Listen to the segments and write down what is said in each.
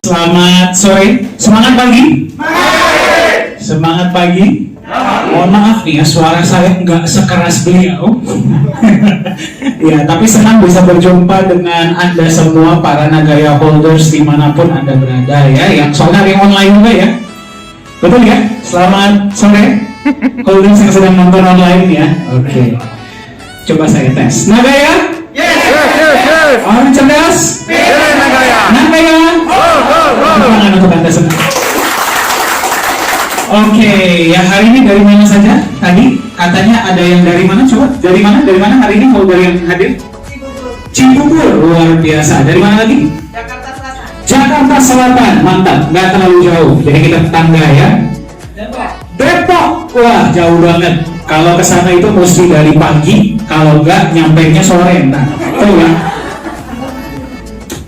Selamat sore, semangat pagi? Semangat pagi? Mohon maaf nih ya, suara saya nggak sekeras beliau. Ya, tapi senang bisa berjumpa dengan Anda semua para Nagaya holders dimanapun Anda berada ya. Yang soalnya ada yang online juga ya. Betul ya? Selamat sore, holders yang sedang nonton online ya. Oke. Coba saya tes. Nagaya? Yes. Orang cerdas? Nagaya? Tangan untuk Anda semua. Oke, ya hari ini dari mana saja? Tadi katanya ada yang dari mana? Coba dari mana? Dari mana hari ini holder yang hadir? Cibubur, luar biasa. Dari mana lagi? Jakarta Selatan. Jakarta Selatan, mantap. Nggak terlalu jauh. Jadi kita tetangga ya. Depok, wah jauh banget. Kalau ke sana itu mesti dari pagi. Kalau nggak, nyampainya sore. Nah, itu ya.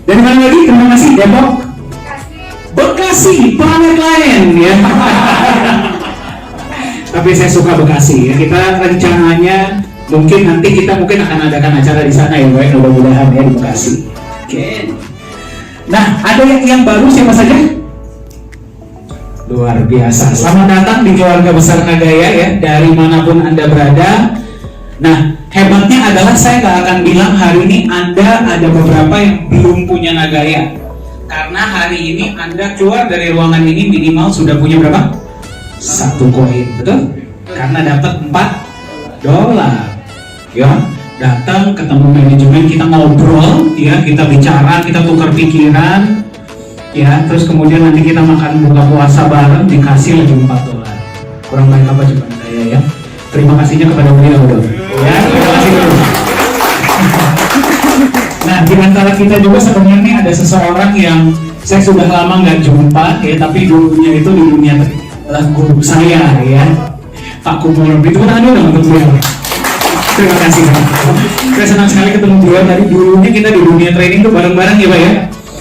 Dari mana lagi? Terima kasih Depok. Bekasi, planet lain ya. Tapi saya suka Bekasi ya. Kita rencananya mungkin nanti kita akan adakan acara di sana ya, baik mudah-mudahan ya di Bekasi. Oke. Nah, ada yang baru siapa saja? Luar biasa. Selamat datang di keluarga besar Nagaya ya, dari manapun Anda berada. Nah, hebatnya adalah saya nggak akan bilang hari ini Anda ada beberapa yang belum punya Nagaya. Karena hari ini Anda keluar dari ruangan ini minimal sudah punya berapa? 1 koin, betul? Karena dapat $4. Ya, datang ketemu manajemen, kita ngobrol, ya, kita bicara, kita tukar pikiran, ya, terus kemudian nanti kita makan buka puasa bareng, dikasih lagi $4. Kurang baik apa coba saya ya? Terima kasihnya kepada beliau dong. Ya, terima kasih dulu. Nah, di antara kita juga sebenarnya ada seseorang yang saya sudah lama nggak jumpa ya, tapi dulunya itu di dunia adalah guru saya ya, Pak Kumur. Itu kan ada untuk beliau. Terima kasih Pak. Saya senang sekali ketemu beliau. Tadi dulunya kita di dunia training tuh bareng-bareng ya Pak ya.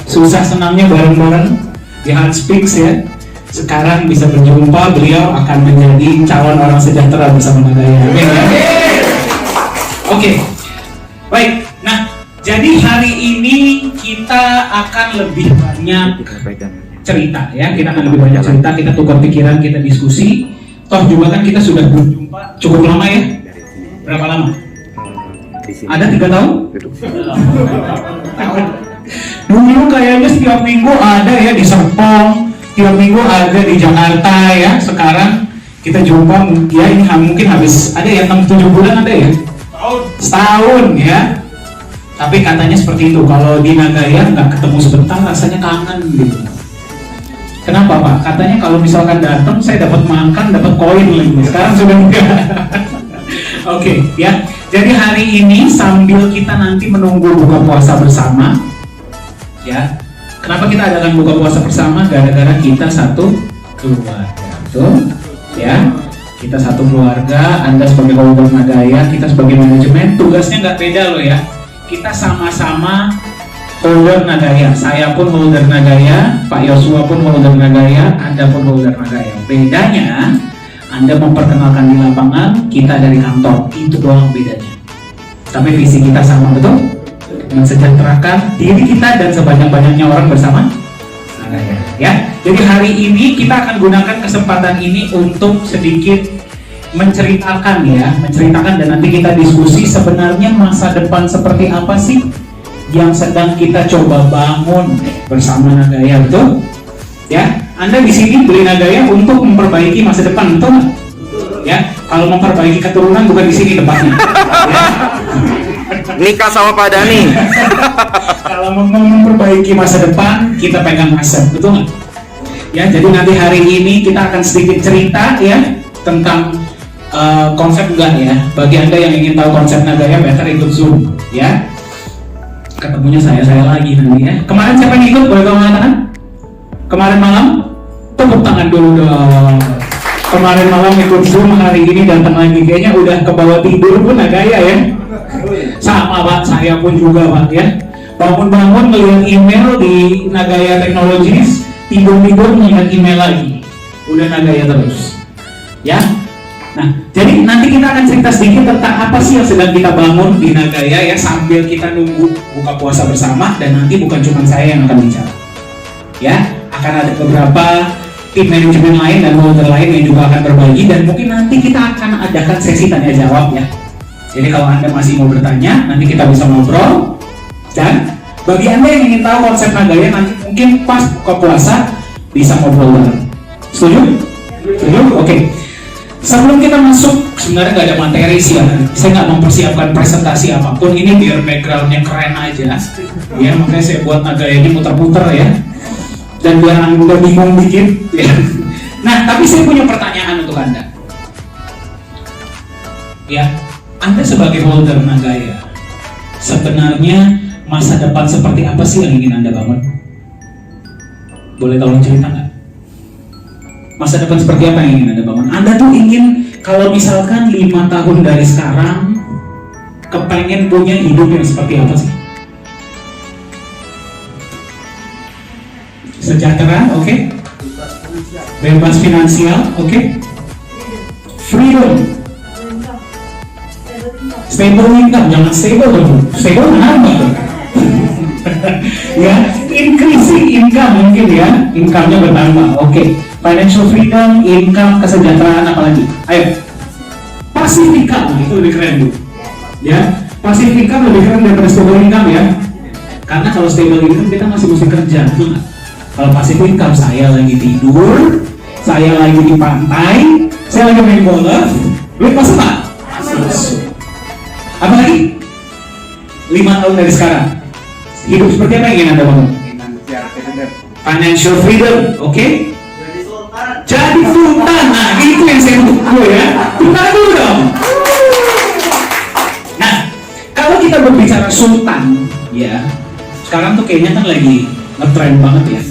Susah senangnya bareng-bareng di Hard Speaks ya. Sekarang bisa berjumpa, beliau akan menjadi calon orang sejahtera bersama Nagaya. Amin ya. Oke. Baik. Nah, jadi hari ini kita akan lebih banyak cerita ya, kita akan lebih banyak cerita, kita tukar pikiran, kita diskusi. Toh juga kan kita sudah berjumpa cukup lama ya. Berapa lama? Ada 3 tahun? Dulu kayaknya setiap minggu ada ya di Serpong, tiap minggu ada di Jakarta ya. Sekarang kita jumpa ya, ini mungkin habis ada ya 6-7 bulan ada ya. Setahun ya. Tapi katanya seperti itu, kalau di Nagaya nggak ketemu sebentar rasanya kangen gitu. Kenapa Pak? Katanya kalau misalkan datang saya dapat makan, dapat koin lagi. Sekarang sudah enggak. Oke, ya. Jadi hari ini sambil kita nanti menunggu buka puasa bersama, ya. Kenapa kita adakan buka puasa bersama? Gara-gara kita satu keluarga, betul? Ya. Kita satu keluarga. Anda sebagai holder Nagaya, kita sebagai manajemen, tugasnya nggak beda loh ya. Kita sama-sama holder Nagaya. Saya pun holder Nagaya, Pak Yosua pun holder Nagaya, Anda pun holder Nagaya. Bedanya, Anda memperkenalkan di lapangan, kita dari kantor. Itu doang bedanya. Tapi visi kita sama, betul? Mensejahterakan diri kita dan sebanyak-banyaknya orang bersama Nagaya. Ya. Jadi hari ini kita akan gunakan kesempatan ini untuk sedikit menceritakan dan nanti kita diskusi sebenarnya masa depan seperti apa sih yang sedang kita coba bangun bersama Nagaya, betul? Ya, Anda di sini beli Nagaya untuk memperbaiki masa depan, betul nggak? Ya, kalau memperbaiki keturunan bukan di sini tempatnya. Ya. Nikah sama Pak Dani. Kalau mau memperbaiki masa depan, kita pegang aset, betul nggak? Ya, jadi nanti hari ini kita akan sedikit cerita ya tentang konsep enggak ya. Bagi Anda yang ingin tahu konsep Nagaya, better ikut Zoom ya. Ketemunya saya lagi nanti ya. Kemarin siapa yang ikut? Boleh kamu mengatakan? Kemarin malam? Tepuk tangan dulu dong. Kemarin malam ikut Zoom, hari ini datang lagi. Kayaknya udah ke bawah tidur pun Nagaya ya. Sama Pak, saya pun juga Pak ya. Bangun-bangun melihat email di Nagaya Technologies, tidur-tidur melihat email lagi. Udah Nagaya terus ya. Nah, jadi nanti kita akan cerita sedikit tentang apa sih yang sedang kita bangun di Nagaya ya, sambil kita nunggu buka puasa bersama, dan nanti bukan cuma saya yang akan bicara. Ya, akan ada beberapa tim manajemen lain dan holder lain yang juga akan berbagi, dan mungkin nanti kita akan adakan sesi tanya jawab ya. Jadi kalau Anda masih mau bertanya, nanti kita bisa ngobrol. Dan bagi Anda yang ingin tahu konsep Nagaya, nanti mungkin pas buka puasa bisa ngobrol bareng. Setuju? Setuju? Oke. Sebelum kita masuk, sebenarnya nggak ada materi sih ya. Saya nggak mempersiapkan presentasi apapun. Ini biar backgroundnya keren aja. Ya, makanya saya buat Nagaya ini muter-muter ya. Dan biar Anda bingung dikit. Ya. Nah, tapi saya punya pertanyaan untuk Anda. Ya, Anda sebagai holder Nagaya, sebenarnya masa depan seperti apa sih yang ingin Anda bangun? Boleh tolong cerita nggak? Masa depan seperti apa yang ingin Anda bangun? Anda tuh ingin, kalau misalkan 5 tahun dari sekarang, kepengen punya hidup yang seperti apa sih? Sejahtera, oke? Bebas finansial, oke? Freedom. Stable income, jangan stable dong. Stable kenapa? Ya, increasing income mungkin ya, income-nya bertambah. Oke. Financial freedom, income, kesejahteraan, apalagi? Ayo. Passive income, itu lebih keren Bu. Ya, passive income lebih keren daripada stable income ya. Karena kalau stable income kita masih mesti kerja, betul nggak? Kalau passive income, saya lagi tidur, saya lagi di pantai, saya lagi main golf, duit masuk nggak? Masuk. Apa lagi? 5 tahun dari sekarang, hidup seperti apa yang ingin Anda bangun? Financial freedom, oke? Jadi sultan, nah itu yang saya tunggu ya. Sultan dulu dong. Nah, kalau kita berbicara sultan, ya, sekarang tuh kayaknya kan lagi ngetrend banget ya.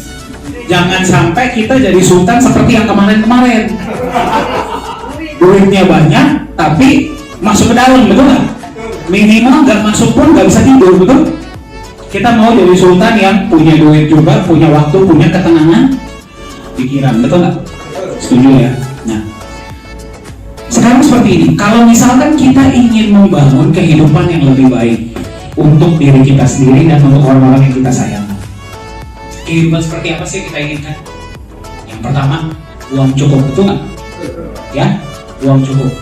Jangan sampai kita jadi sultan seperti yang kemarin-kemarin. Duitnya banyak, tapi masuk ke dalam, betul nggak? Minimal nggak masuk pun nggak bisa tidur, betul? Kita mau jadi sultan yang punya duit juga, punya waktu, punya ketenangan pikiran, betul nggak? Setuju ya? Nah, sekarang seperti ini, kalau misalkan kita ingin membangun kehidupan yang lebih baik untuk diri kita sendiri dan untuk orang-orang yang kita sayang, kehidupan seperti apa sih yang kita inginkan? Yang pertama, uang cukup, betul nggak? Ya, uang cukup.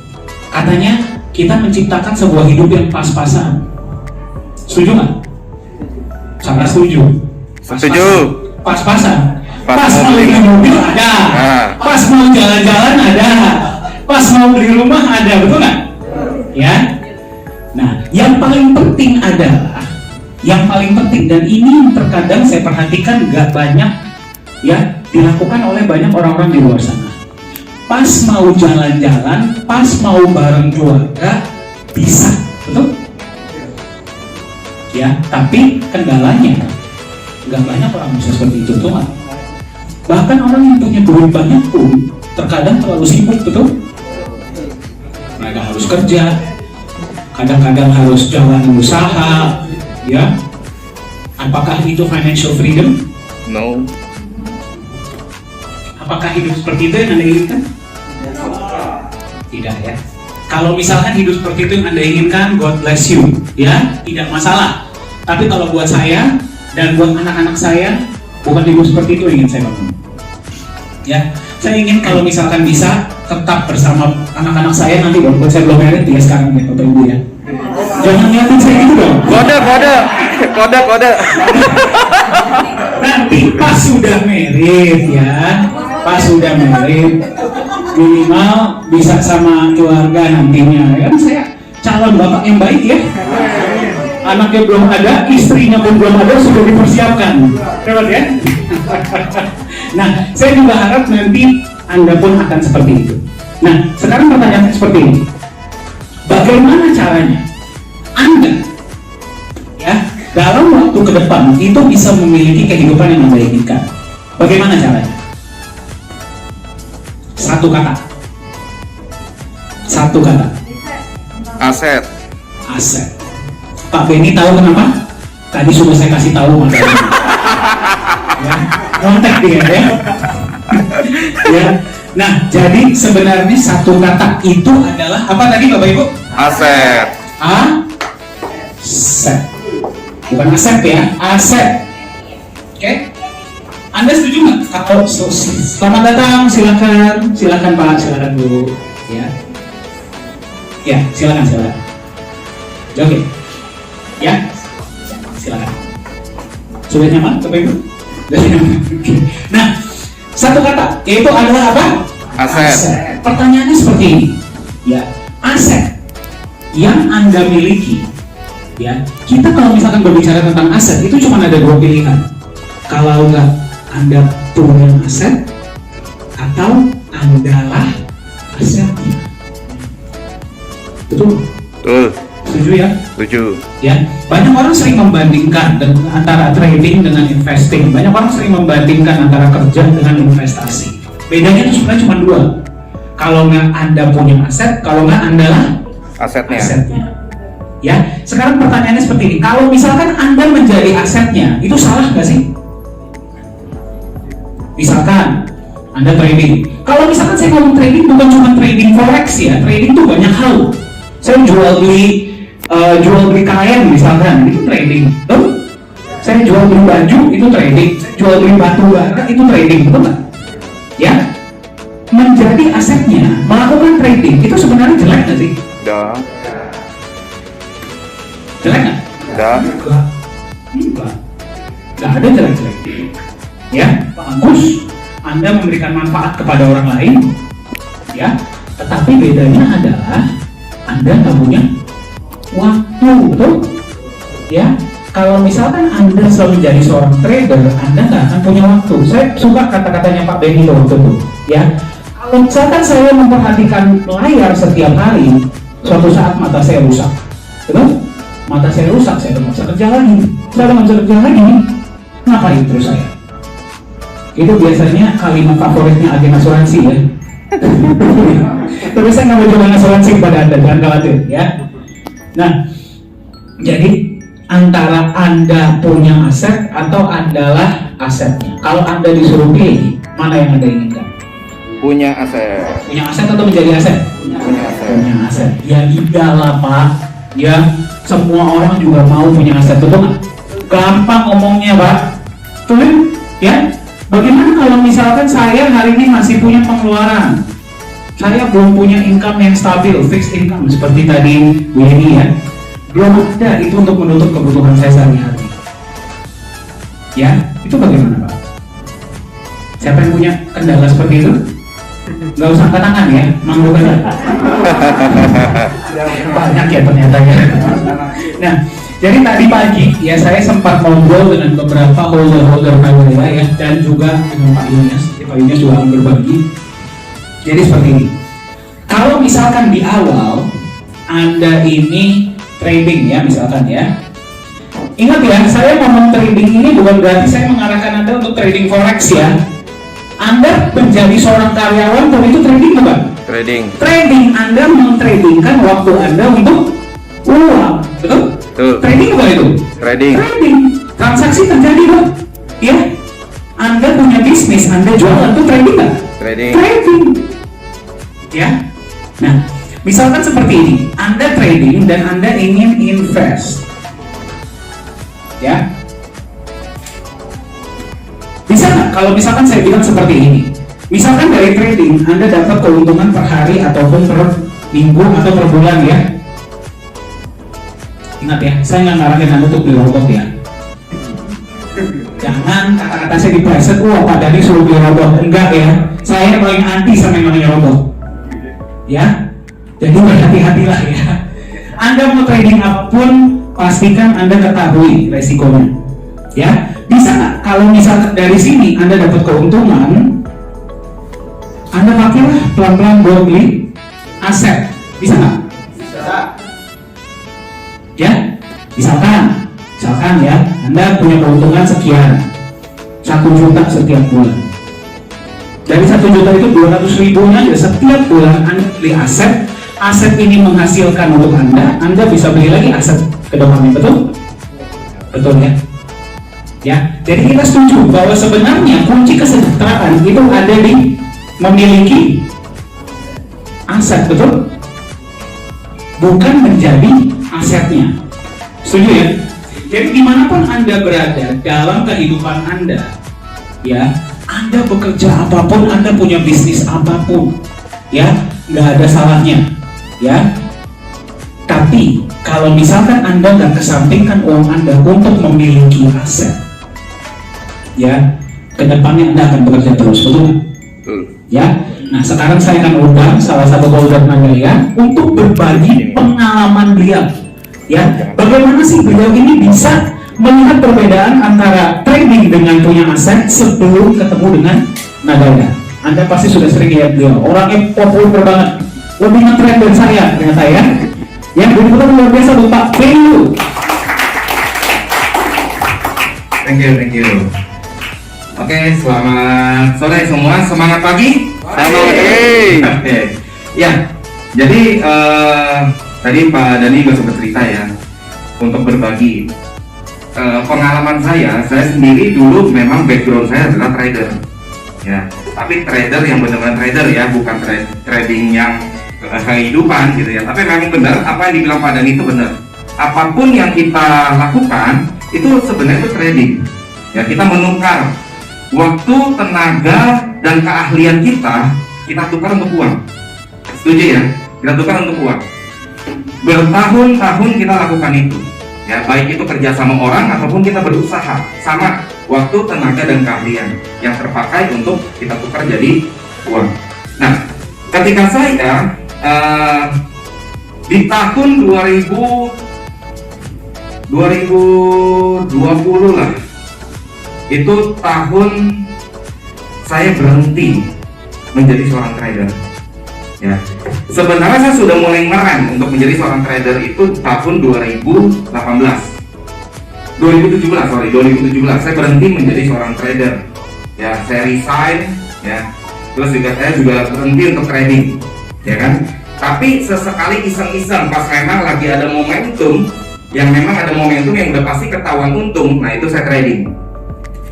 Katanya kita menciptakan sebuah hidup yang pas-pasan. Setuju nggak? Sangat setuju. Setuju. Pas-pasan. Pas mau beli mobil ada, pas mau jalan-jalan ada, pas mau beli rumah ada, betul nggak? Ya. Nah, yang paling penting adalah, yang paling penting, dan ini terkadang saya perhatikan nggak banyak ya dilakukan oleh banyak orang-orang di luar sana. Pas mau jalan-jalan, pas mau bareng keluarga, bisa, betul? Ya, tapi kendalanya nggak banyak orang bisa seperti itu, betul nggak? Bahkan orang yang punya duit banyak pun terkadang terlalu sibuk, betul? Mereka harus kerja, kadang-kadang harus jalan usaha, ya. Apakah itu financial freedom? No. Apakah hidup seperti itu yang Anda inginkan? Tidak ya. Kalau misalkan hidup seperti itu yang Anda inginkan, God bless you, ya, tidak masalah. Tapi kalau buat saya dan buat anak-anak saya, bukan hidup seperti itu yang ingin saya bangun. Ya, saya ingin kalau misalkan bisa tetap bersama anak-anak saya nanti, walaupun saya belum married ya sekarang ya Bapak Ibu ya. Jangan lihatin saya gitu dong. Kode. Nanti pas sudah married ya, pas sudah married, minimal bisa sama keluarga nantinya. Kan saya calon bapak yang baik ya. Anaknya belum ada, istrinya pun belum ada, sudah dipersiapkan. Lewat ya? Nah, saya juga harap nanti Anda pun akan seperti itu. Nah, sekarang pertanyaannya seperti ini. Bagaimana caranya Anda, ya, dalam waktu ke depan itu bisa memiliki kehidupan yang Anda inginkan? Bagaimana caranya? Satu kata. Aset. Pak Benny tahu kenapa? Tadi sudah saya kasih tahu makanya. Ya, kontak dia ya. Ya. Nah, jadi sebenarnya satu kata itu adalah apa tadi Bapak Ibu? Aset. Aset. Bukan aset ya, aset. Oke? Anda setuju nggak? Kalau selamat datang, silakan Pak, silakan Bu, ya. Ya, silakan. Oke, ya, silakan. Sudah nyaman, Bapak Ibu? Sudah nyaman. Oke. Nah, satu kata, yaitu adalah apa? Aset. Pertanyaannya seperti ini, ya, aset yang Anda miliki, ya. Kita kalau misalkan berbicara tentang aset, itu cuma ada dua pilihan. Kalau nggak Anda punya aset, atau Andalah asetnya. Betul? Betul. Setuju ya? Setuju. Ya, banyak orang sering membandingkan antara trading dengan investing. Banyak orang sering membandingkan antara kerja dengan investasi. Bedanya itu sebenarnya cuma dua. Kalau nggak Anda punya aset, kalau nggak Andalah asetnya. Ya, sekarang pertanyaannya seperti ini. Kalau misalkan Anda menjadi asetnya, itu salah nggak sih? Misalkan Anda trading. Kalau misalkan saya ngomong trading bukan cuma trading forex ya. Trading itu banyak hal. Saya jual beli kain misalkan, itu trading. Betul? Saya jual beli baju, itu trading. Saya jual beli batu bara, itu trading. Betul nggak? Ya, menjadi asetnya, melakukan trading itu sebenarnya jelek nggak sih? Dah. Jelek nggak? Dah. Enggak. Nggak ada jelek-jelek. Ya, bagus. Anda memberikan manfaat kepada orang lain, ya. Tetapi bedanya adalah Anda nggak punya waktu, betul? Ya. Kalau misalkan Anda selalu menjadi seorang trader, Anda nggak akan punya waktu. Saya suka kata-katanya Pak Benny waktu itu, ya. Kalau misalkan saya memperhatikan layar setiap hari, suatu saat mata saya rusak, betul? Mata saya rusak, saya udah nggak bisa kerja lagi. Saya udah nggak bisa kerja lagi, ngapain terus saya? Itu biasanya kalimat favoritnya agen asuransi ya. Tapi saya nggak mau jual asuransi kepada Anda, jangan khawatir ya. Nah, jadi antara Anda punya aset atau Andalah asetnya. Kalau Anda disuruh pilih, mana yang Anda inginkan? Punya aset. Punya aset atau menjadi aset? Punya aset. Punya aset. Ya iyalah Pak. Ya, semua orang juga mau punya aset, betul nggak? Gampang ngomongnya Pak. Betul ya? Bagaimana kalau misalkan saya hari ini masih punya pengeluaran, saya belum punya income yang stabil, fixed income seperti tadi Bu Yeni ya, belum ada itu untuk menutup kebutuhan saya sehari-hari. Ya, itu bagaimana Pak? Siapa yang punya kendala seperti itu? Nggak usah angkat tangan ya, manggul aja. Banyak ya ternyata ya. Nah, jadi tadi pagi ya saya sempat ngobrol dengan beberapa holder KWA ya, dan juga dengan Pak Yunus. Pak Yunus juga akan berbagi. Jadi seperti ini. Kalau misalkan di awal Anda ini trading ya, misalkan ya. Ingat ya, saya ngomong trading ini bukan berarti saya mengarahkan Anda untuk trading forex ya. Anda menjadi seorang karyawan, tapi itu trading bukan? Trading. Trading, Anda mentradingkan waktu Anda untuk uang, betul? Betul. Trading apa itu? Trading. Trading, transaksi terjadi Pak. Ya, Anda punya bisnis, Anda jualan, itu trading nggak? Trading. Trading. Ya, nah, misalkan seperti ini, Anda trading dan Anda ingin invest. Ya, bisa nggak kalau misalkan saya bilang seperti ini? Misalkan dari trading Anda dapat keuntungan per hari ataupun per minggu atau per bulan ya. Ingat ya, saya nggak ngarahin Anda untuk beli robot ya. Jangan kata-kata saya dipleset, wah Pak Dhani suruh beli robot. Enggak ya, saya paling anti sama yang namanya robot. Ya, jadi berhati-hatilah ya. Anda mau trading apapun, pastikan Anda ketahui resikonya. Ya, bisa nggak kalau misalkan dari sini Anda dapat keuntungan, Anda pakailah pelan-pelan buat beli aset, bisa nggak? Bisa. Ya, misalkan ya, Anda punya keuntungan sekian, 1 juta setiap bulan. Dari 1 juta itu 200.000-nya aja setiap bulan Anda beli aset. Aset ini menghasilkan untuk Anda bisa beli lagi aset ke depannya, betul? Betul ya? Ya, jadi kita setuju bahwa sebenarnya kunci kesejahteraan itu ada di memiliki aset, betul? Bukan menjadi asetnya. Setuju ya? Jadi dimanapun Anda berada dalam kehidupan Anda, ya, Anda bekerja apapun, Anda punya bisnis apapun, ya, nggak ada salahnya, ya. Tapi kalau misalkan Anda nggak kesampingkan uang Anda untuk memiliki aset, ya, kedepannya Anda akan bekerja terus, betul nggak? Betul. Ya. Nah, sekarang saya akan undang salah satu holder Nagaya untuk berbagi pengalaman beliau. Ya, bagaimana sih beliau ini bisa melihat perbedaan antara trading dengan punya aset sebelum ketemu dengan Nagaya. Anda pasti sudah sering lihat beliau, orangnya populer banget, lebih nge-trend dari saya ternyata ya. Yang benar-benar luar biasa, Bapak Peyu. Thank you. Oke, selamat sore semua, semangat pagi. Oke. Ya, jadi tadi Pak Dani juga sempat cerita ya, untuk berbagi pengalaman saya sendiri dulu memang background saya adalah trader. Ya, tapi trader yang benar-benar trader ya, bukan trading yang kehidupan gitu ya. Tapi memang benar apa yang dibilang Pak Dani itu benar. Apapun yang kita lakukan itu sebenarnya itu trading. Ya, kita menukar waktu, tenaga, dan keahlian kita tukar untuk uang. Setuju ya? Kita tukar untuk uang. Bertahun-tahun kita lakukan itu. Ya, baik itu kerja sama orang ataupun kita berusaha, sama waktu, tenaga, dan keahlian yang terpakai untuk kita tukar jadi uang. Nah, ketika saya di tahun 2020 lah, itu tahun saya berhenti menjadi seorang trader. Ya, sebenarnya saya sudah mulai ngerem untuk menjadi seorang trader itu tahun 2017 saya berhenti menjadi seorang trader. Ya, saya resign ya. Terus juga saya juga berhenti untuk trading, ya kan? Tapi sesekali iseng-iseng pas memang lagi ada momentum yang udah pasti ketahuan untung, nah itu saya trading.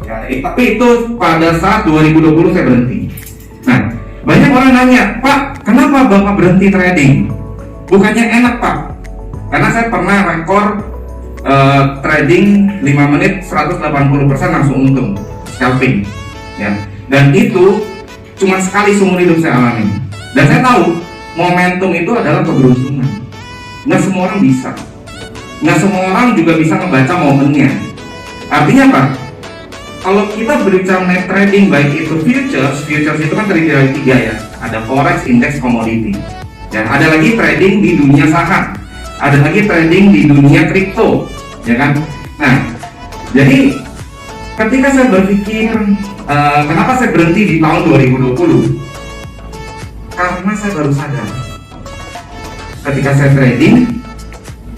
Ya, tapi itu pada saat 2020 saya berhenti. Nah, banyak orang nanya, Pak, kenapa Bapak berhenti trading? Bukannya enak, Pak? Karena saya pernah rekor trading 5 menit 180% langsung untung, scalping. Ya. Dan itu cuma sekali seumur hidup saya alami. Dan saya tahu momentum itu adalah keberuntungan. Nggak semua orang bisa. Nggak semua orang juga bisa membaca momennya. Artinya apa? Kalau kita berbicara net trading, baik itu futures itu kan terdiri dari 3 ya. Ada forex, index, commodity. Dan ada lagi trading di dunia saham. Ada lagi trading di dunia kripto, ya kan? Nah, jadi ketika saya berpikir kenapa saya berhenti di tahun 2020? Karena saya baru sadar ketika saya trading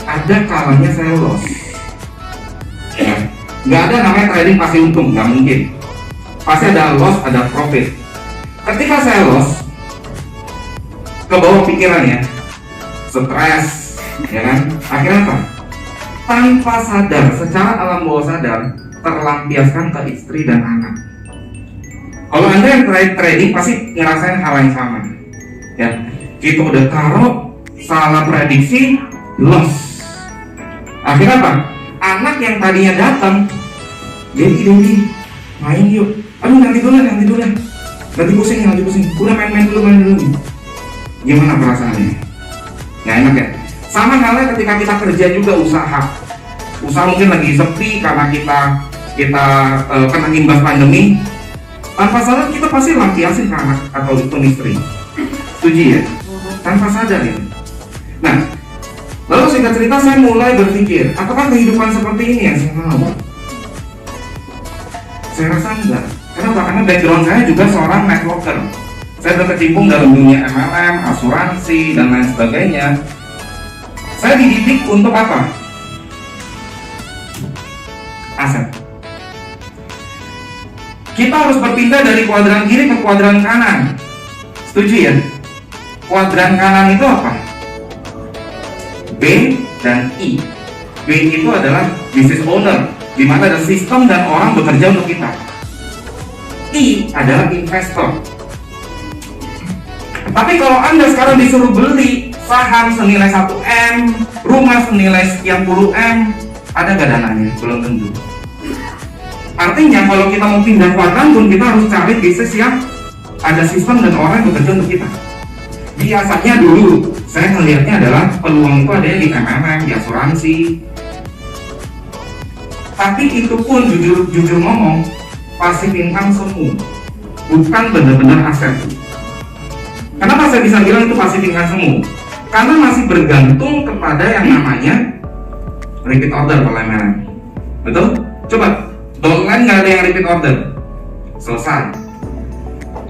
ada kalanya saya loss. Ya. Nggak ada namanya trading pasti untung, nggak mungkin. Pasti ada loss, ada profit. Ketika saya loss, ke bawah pikirannya, stres, ya kan? Akhirnya apa? Tanpa sadar, secara alam bawah sadar, terlampiaskan ke istri dan anak. Kalau Anda yang trading pasti ngerasain hal yang sama. Ya, kita udah taruh, salah prediksi, loss. Akhirnya apa? Anak yang tadinya datang, dia ide main yuk. Aduh nanti dulu. Nanti pusing. Udah main dulu. Gimana perasaannya? Nggak enak ya? Sama halnya ketika kita kerja juga usaha mungkin lagi sepi karena kita kena imbas pandemi. Tanpa sadar kita pasti lampiasin ke anak atau itu istri. Setuju ya? Tanpa sadar ya. Nah, lalu singkat cerita saya mulai berpikir, apakah kehidupan seperti ini yang saya mau? Saya rasa enggak. Kenapa? Karena background saya juga seorang networker. Saya berkecimpung dalam dunia MLM, asuransi, dan lain sebagainya. Saya dididik untuk apa? Aset. Kita harus berpindah dari kuadran kiri ke kuadran kanan. Setuju ya? Kuadran kanan itu apa? B dan I. B itu adalah business owner, di mana ada sistem dan orang bekerja untuk kita. I adalah investor. Tapi kalau Anda sekarang disuruh beli saham senilai 1M, rumah senilai sekian puluh M, ada gak dananya? Belum tentu. Artinya kalau kita mau pindah kuadran pun kita harus cari bisnis yang ada sistem dan orang yang bekerja untuk kita. Biasanya dulu saya melihatnya adalah peluang itu ada di MLM, di asuransi. Tapi itu pun jujur ngomong, passive income semu, bukan benar-benar aset. Kenapa saya bisa bilang itu passive income semu? Karena masih bergantung kepada yang namanya repeat order kalau MLM. Betul? Coba, downline nggak ada yang repeat order, selesai.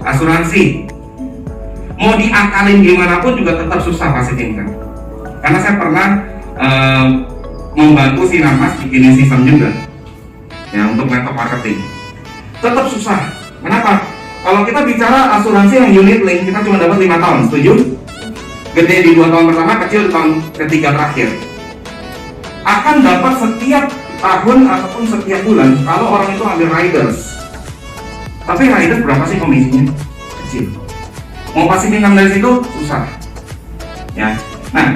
Asuransi, mau diakalin gimana pun juga tetap susah passive income. Karena saya pernah membantu Sinarmas bikinin sistem juga ya untuk network marketing, tetap susah. Kenapa? Kalau kita bicara asuransi yang unit link, kita cuma dapat 5 tahun, setuju? Gede di 2 tahun pertama, kecil di tahun ketiga terakhir. Akan dapat setiap tahun ataupun setiap bulan kalau orang itu ambil riders. Tapi riders berapa sih komisinya? Kecil. Mau passive income dari situ susah. Ya. Nah,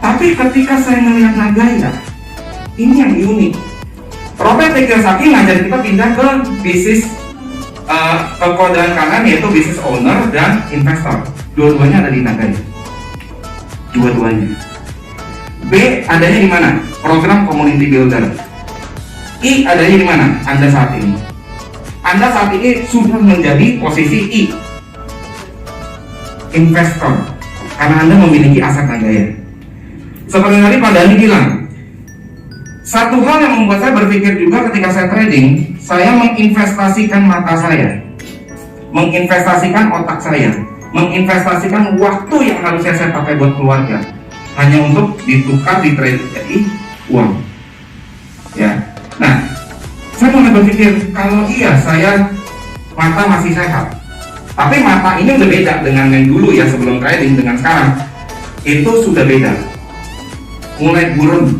tapi ketika saya melihat Nagaya, ini yang unik. Robert Kiyosaki ngajarin kita pindah ke bisnis ke kuadran kanan, yaitu bisnis owner dan investor. Dua-duanya ada di Nagaya. Dua-duanya. B adanya di mana? Program community builder. I adanya di mana? Anda saat ini. Anda saat ini sudah menjadi posisi I, investor, karena Anda memiliki aset Nagaya. Seperti tadi Pak Dhani bilang, satu hal yang membuat saya berpikir juga ketika saya trading, saya menginvestasikan mata saya, menginvestasikan otak saya, menginvestasikan waktu yang harusnya saya pakai buat keluarga, hanya untuk ditukar di trade jadi uang. Ya, nah, saya mulai berpikir kalau iya saya mata masih sehat, tapi mata ini udah beda dengan yang dulu ya sebelum trading dengan sekarang, itu sudah beda, mulai buram.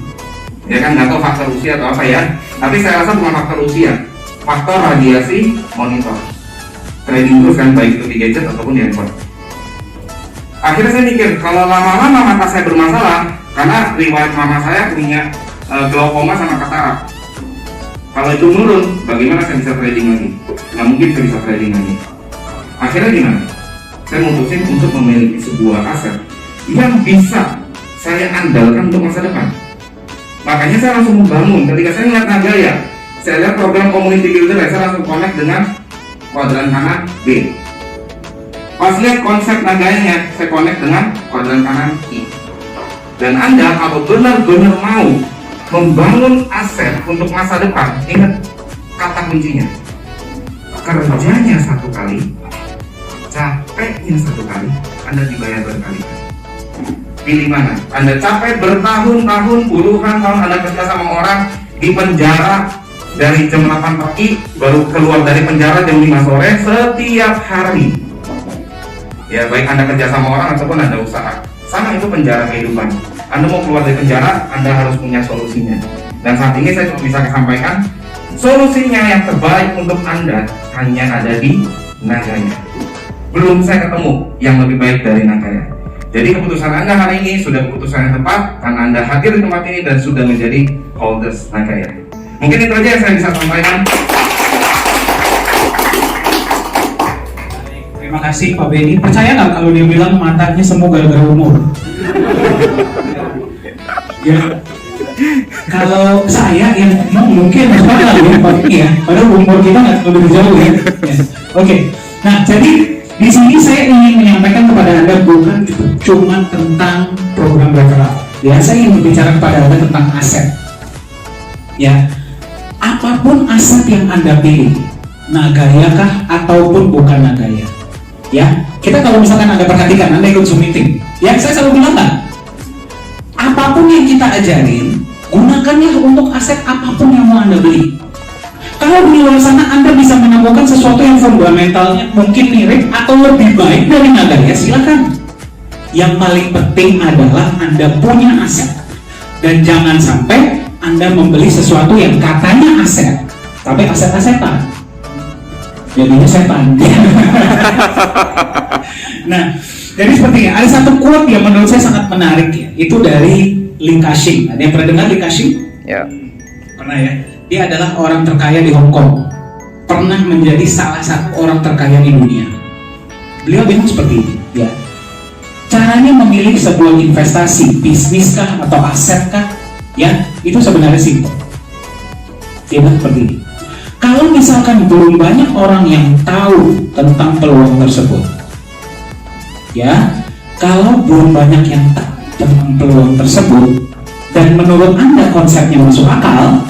Ya kan, nggak tahu faktor usia atau apa ya, tapi saya rasa bukan faktor usia, faktor radiasi monitor trading terus kan, baik itu di gadget ataupun di handphone. Akhirnya saya mikir kalau lama-lama mata saya bermasalah, karena riwayat mama saya punya glaukoma sama katarak. Kalau itu menurun, bagaimana saya bisa trading lagi? Nggak mungkin saya bisa trading lagi. Akhirnya gimana? Saya memutuskan untuk memiliki sebuah aset yang bisa saya andalkan untuk masa depan. Makanya saya langsung membangun. Ketika saya melihat Nagaya, saya lihat program community builder, saya langsung connect dengan kuadran kanan B. Pas lihat konsep Nagayanya, saya connect dengan kuadran kanan I. Dan Anda kalau benar-benar mau membangun aset untuk masa depan, ingat kata kuncinya, kerjanya satu kali, capeknya satu kali, Anda dibayar berkali-kali. Pilih mana? Anda capek bertahun-tahun, puluhan tahun Anda kerja sama orang di penjara dari jam 8 pagi baru keluar dari penjara jam 5 sore setiap hari. Ya, baik Anda kerja sama orang ataupun Anda usaha, sama itu penjara kehidupan. Anda mau keluar dari penjara, Anda harus punya solusinya. Dan saat ini saya cuma bisa sampaikan solusinya yang terbaik untuk Anda hanya ada di Nagaya. Belum saya ketemu yang lebih baik dari Nagaya. Jadi keputusan Anda hari ini sudah keputusan yang tepat karena Anda hadir di tempat ini dan sudah menjadi holders Nagaya. Mungkin itu aja yang saya bisa sampaikan. Terima kasih Pak Benny. Percaya nggak kalau dia bilang matanya semua gara-gara umur? Ya. Kalau saya yang mungkin masalah ya Pak Benny ya. Padahal umur kita nggak terlalu jauh ya. Oke. Nah jadi di sini saya ingin menyampaikan kepada Anda bukan cuma tentang program referral. Ya, saya ingin berbicara kepada Anda tentang aset. Ya, apapun aset yang Anda pilih, Nagaya kah ataupun bukan Nagaya. Ya, kita kalau misalkan Anda perhatikan, Anda ikut Zoom meeting. Ya, saya selalu bilang kan, apapun yang kita ajarin, gunakannya untuk aset apapun yang mau Anda beli. Kalau di luar sana Anda bisa menemukan sesuatu yang fundamentalnya mungkin mirip atau lebih baik dari Nagaya, silakan. Yang paling penting adalah Anda punya aset. Dan jangan sampai Anda membeli sesuatu yang katanya aset, tapi aset-asetan. Jadinya setan. Nah, jadi seperti ini. Ada satu quote yang menurut saya sangat menarik ya. Itu dari Lee Ka-shing. Ada yang pernah dengar Lee Ka-shing? Ya. Pernah ya? Dia adalah orang terkaya di Hong Kong, pernah menjadi salah satu orang terkaya di dunia. Beliau bilang seperti ini, ya. Caranya memilih sebuah investasi, bisnis kah atau aset kah, ya, itu sebenarnya simpel. Dia bilang seperti ini. Kalau misalkan belum banyak orang yang tahu tentang peluang tersebut, ya, kalau belum banyak yang tahu tentang peluang tersebut, dan menurut Anda konsepnya masuk akal,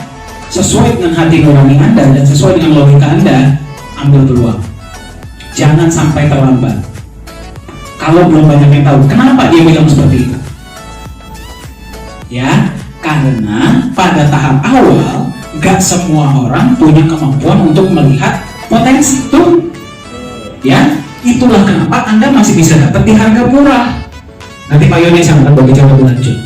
sesuai dengan hati nurani Anda dan sesuai dengan logika Anda, ambil peluang. Jangan sampai terlambat. Kalau belum banyak yang tahu, kenapa dia bilang seperti itu? Ya, karena pada tahap awal gak semua orang punya kemampuan untuk melihat potensi itu. Ya, itulah kenapa Anda masih bisa dapat di harga murah. Nanti Pak Yoni akan bagi jawab lebih lanjut.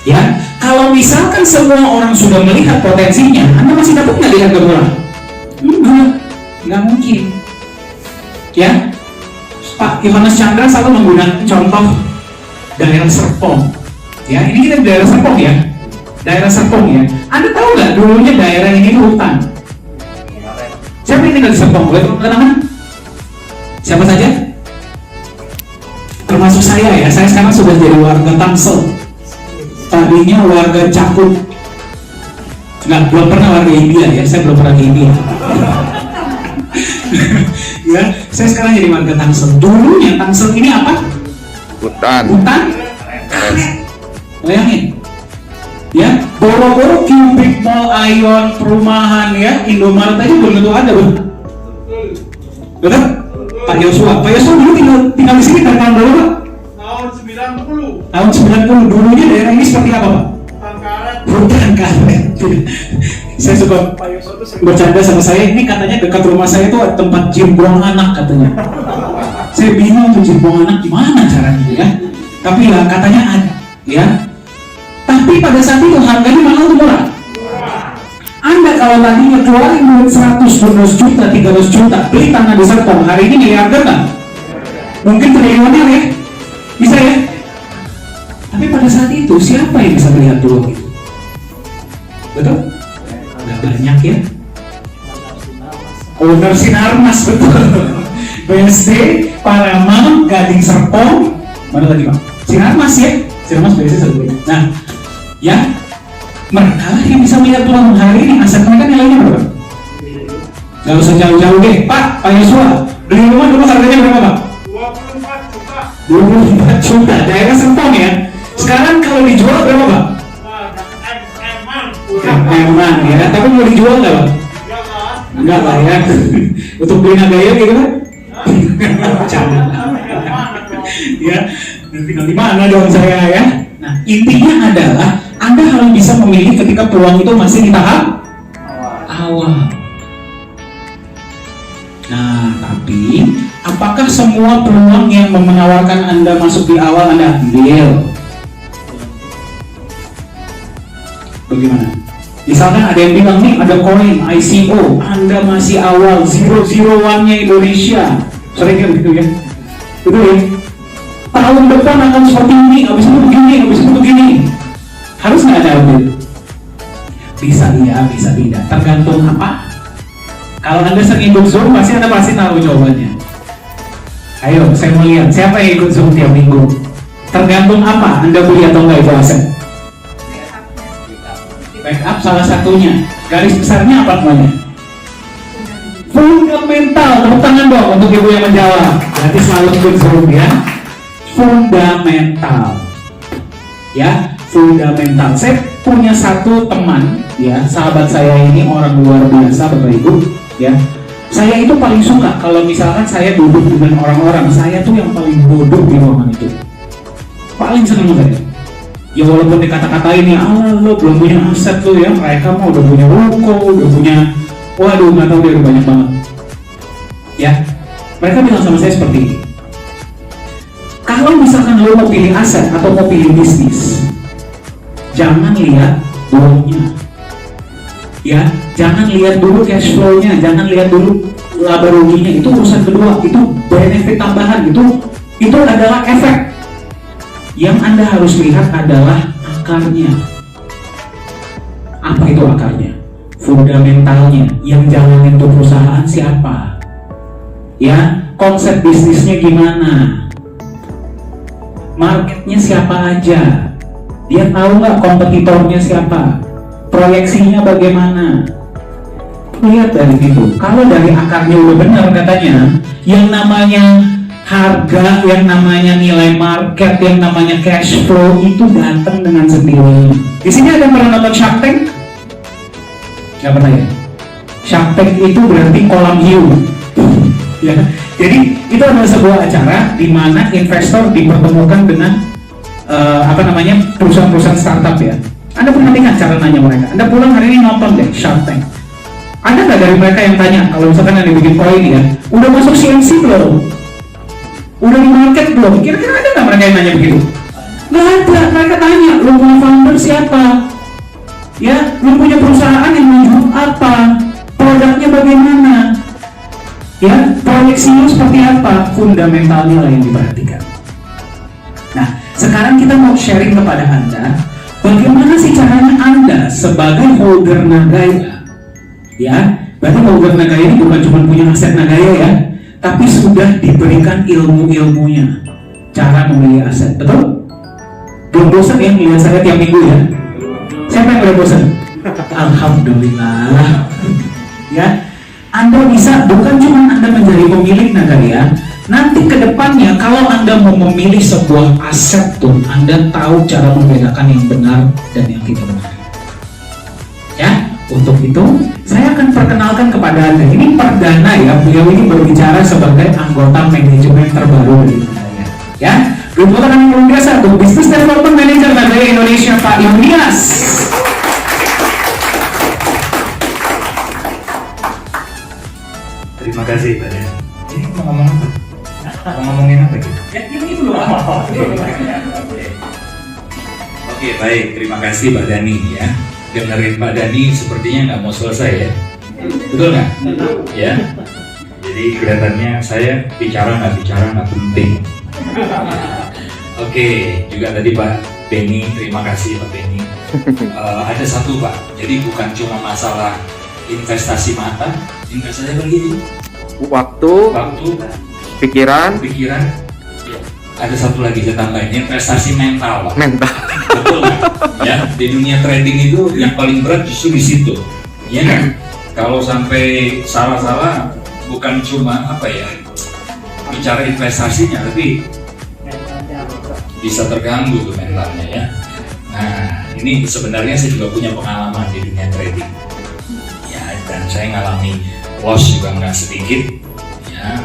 Ya, kalau misalkan semua orang sudah melihat potensinya, Anda masih dapat nggak di harga murah? Nggak mungkin. Ya, Pak Yohanes Chandra selalu menggunakan contoh daerah Serpong. Ya, ini kita di daerah Serpong ya. Daerah Serpong ya. Anda tahu nggak dulunya daerah ini hutan? Siapa yang tinggal di Serpong? Boleh kenalan? Siapa saja? Termasuk saya ya. Saya sekarang sudah jadi warga Tangsel. Tadinya warga Cakung. Nggak, belum pernah warga India ya. Saya belum pernah ke India. Ya, saya sekarang jadi warga Tangsel. Dulunya Tangsel ini apa? Hutan. Hutan? Karet. Bayangin. Ya, boro-boro Cubic Mall, Ion, perumahan ya, Indomaret aja belum tentu ada, Bang. Betul? Pak Yosua dulu tinggal di sini dari tahun berapa, Pak? Tahun 90. Tahun 90. Dulunya daerah ini seperti apa, Pak? Hutan karet. Saya suka Pak Yosua tuh sering bercanda sama saya, ini katanya dekat rumah saya tuh tempat gym buang anak katanya. Saya bingung tuh gym buang anak gimana caranya ya. Tapi lah katanya ada, ya. Tapi pada saat itu harganya mahal atau murah? Anda kalau tadinya keluarin duit 100, 12 juta, 300 juta, beli tanah di Serpong, hari ini miliarder nggak? Mungkin triliuner ya? Bisa ya? Tapi pada saat itu siapa yang bisa melihat peluang itu? Betul? Nggak banyak ya? Owner Sinarmas, betul. BSD, Paramount, Gading Serpong, mana lagi Pak? Sinarmas ya? Sinarmas BSD sebelumnya. Nah, ya, mereka lah yang bisa melihat peluang hari ini. Aset mereka nilainya berapa? Gak usah jauh-jauh deh. Pak Yosua, beli rumah dulu harganya berapa Pak? 24 juta. 24 juta, daerah Serpong ya. Sekarang kalau dijual berapa Pak? Emang ya, tapi mau dijual nggak Pak? Enggak lah ya. Untuk beli Nagaya gitu kan? Jangan. Ya, nanti di mana dong saya ya? Nah, intinya adalah Anda harus bisa memilih ketika peluang itu masih di tahap awal. Nah, tapi apakah semua peluang yang menawarkan Anda masuk di awal Anda ambil? Bagaimana? Misalkan ada yang bilang nih ada koin ICO, Anda masih awal 001-nya Indonesia, sering kan gitu ya? Itu ya. Tahun depan akan seperti ini, habis itu begini, habis itu begini. Harus nggak ada ambil? Bisa iya, bisa tidak. Tergantung apa? Kalau Anda sering ikut Zoom, Anda pasti tahu jawabannya. Ayo, saya mau lihat siapa yang ikut Zoom tiap minggu. Tergantung apa? Anda beli atau nggak itu aset? Backup salah satunya. Garis besarnya apa namanya? Fundamental. Tepuk tangan dong untuk ibu yang menjawab. Berarti selalu ikut Zoom ya. Fundamental, ya, fundamental. Saya punya satu teman, ya, sahabat saya ini orang luar biasa, Bapak Ibu, ya. Saya itu paling suka kalau misalkan saya duduk dengan orang-orang, saya tuh yang paling bodoh di ruangan itu. Paling seneng saya. Ya walaupun dikata-katain ya, lo belum punya aset lo ya, mereka mau udah punya ruko, udah punya, waduh nggak tahu dia udah banyak banget. Ya, mereka bilang sama saya seperti ini. Kalau misalkan lo mau pilih aset atau mau pilih bisnis, jangan lihat uangnya, ya, jangan lihat dulu cash flow-nya, jangan lihat dulu laba ruginya, itu urusan kedua, itu benefit tambahan, itu adalah efek. Yang Anda harus lihat adalah akarnya. Apa itu akarnya? fundamentalnya, yang jalanin tuh perusahaan siapa, ya, konsep bisnisnya gimana, marketnya siapa aja, dia tahu nggak kompetitornya siapa, proyeksinya bagaimana. Lihat dari situ. Kalau dari akarnya udah benar katanya, yang namanya harga, yang namanya nilai market, yang namanya cash flow itu datang dengan sendirinya. Di sini ada yang pernah nonton Shark Tank? Nggak pernah ya? Shark Tank itu berarti kolam hiu. Ya. Jadi itu adalah sebuah acara di mana investor dipertemukan dengan perusahaan-perusahaan startup ya. Anda pernah dengar cara nanya mereka? Anda pulang hari ini nonton deh Shark Tank. Ada nggak dari mereka yang tanya, kalau misalkan yang dibikin koin ya, udah masuk CMC belum? Udah di market belum? Kira-kira ada nggak mereka yang nanya begitu? Nggak ada. Mereka tanya, lu punya founder siapa? Ya, lu punya perusahaan yang menjual apa? Produknya bagaimana? Ya, proyeksinya seperti apa? Fundamentalnya lah yang diperhatikan. Nah, sekarang kita mau sharing kepada Anda, bagaimana sih caranya Anda sebagai holder Nagaya, ya, berarti holder Nagaya ini bukan cuma punya aset Nagaya ya, tapi sudah diberikan ilmu-ilmunya, cara memilih aset, betul? Belum bosan ya melihat saya tiap minggu ya? Siapa yang udah bosan? Alhamdulillah. Ya, Anda bisa, bukan cuma Anda menjadi pemilik Nagaya, nanti ke depannya kalau Anda mau memilih sebuah aset tuh, Anda tahu cara membedakan yang benar dan yang tidak benar. Ya, untuk itu saya akan perkenalkan kepada Anda. Ini perdana ya, beliau ini berbicara sebagai anggota manajemen terbaru dari Nagaya. Ya, beliau yang luar biasa tuh, Business Development Manager Nagaya Indonesia, Pak Yunias. Terima kasih Pak Den. Ini mau ngomong apa? Mau ngomongin apa gitu? Ya, ini dulu. Oke, baik. Terima kasih Pak Dani ya. Dengerin Pak Dani sepertinya nggak mau selesai ya. Betul nggak? Ya. Jadi kelihatannya saya bicara nggak penting. Oke, juga tadi Pak Benny, terima kasih Pak Benny. Ada satu Pak, jadi bukan cuma masalah investasi mata, investasi begini. Waktu, pikiran, Ya. Ada satu lagi saya tambahin, investasi mental Pak. mental. Betul nggak? Ya, di dunia trading itu yang paling berat justru di situ. Ya kan? Kalau sampai salah-salah, bukan cuma bicara investasinya, tapi bisa terganggu tuh mentalnya ya. Nah, ini sebenarnya saya juga punya pengalaman di dunia trading. Ya, dan saya ngalami loss juga nggak sedikit. Ya,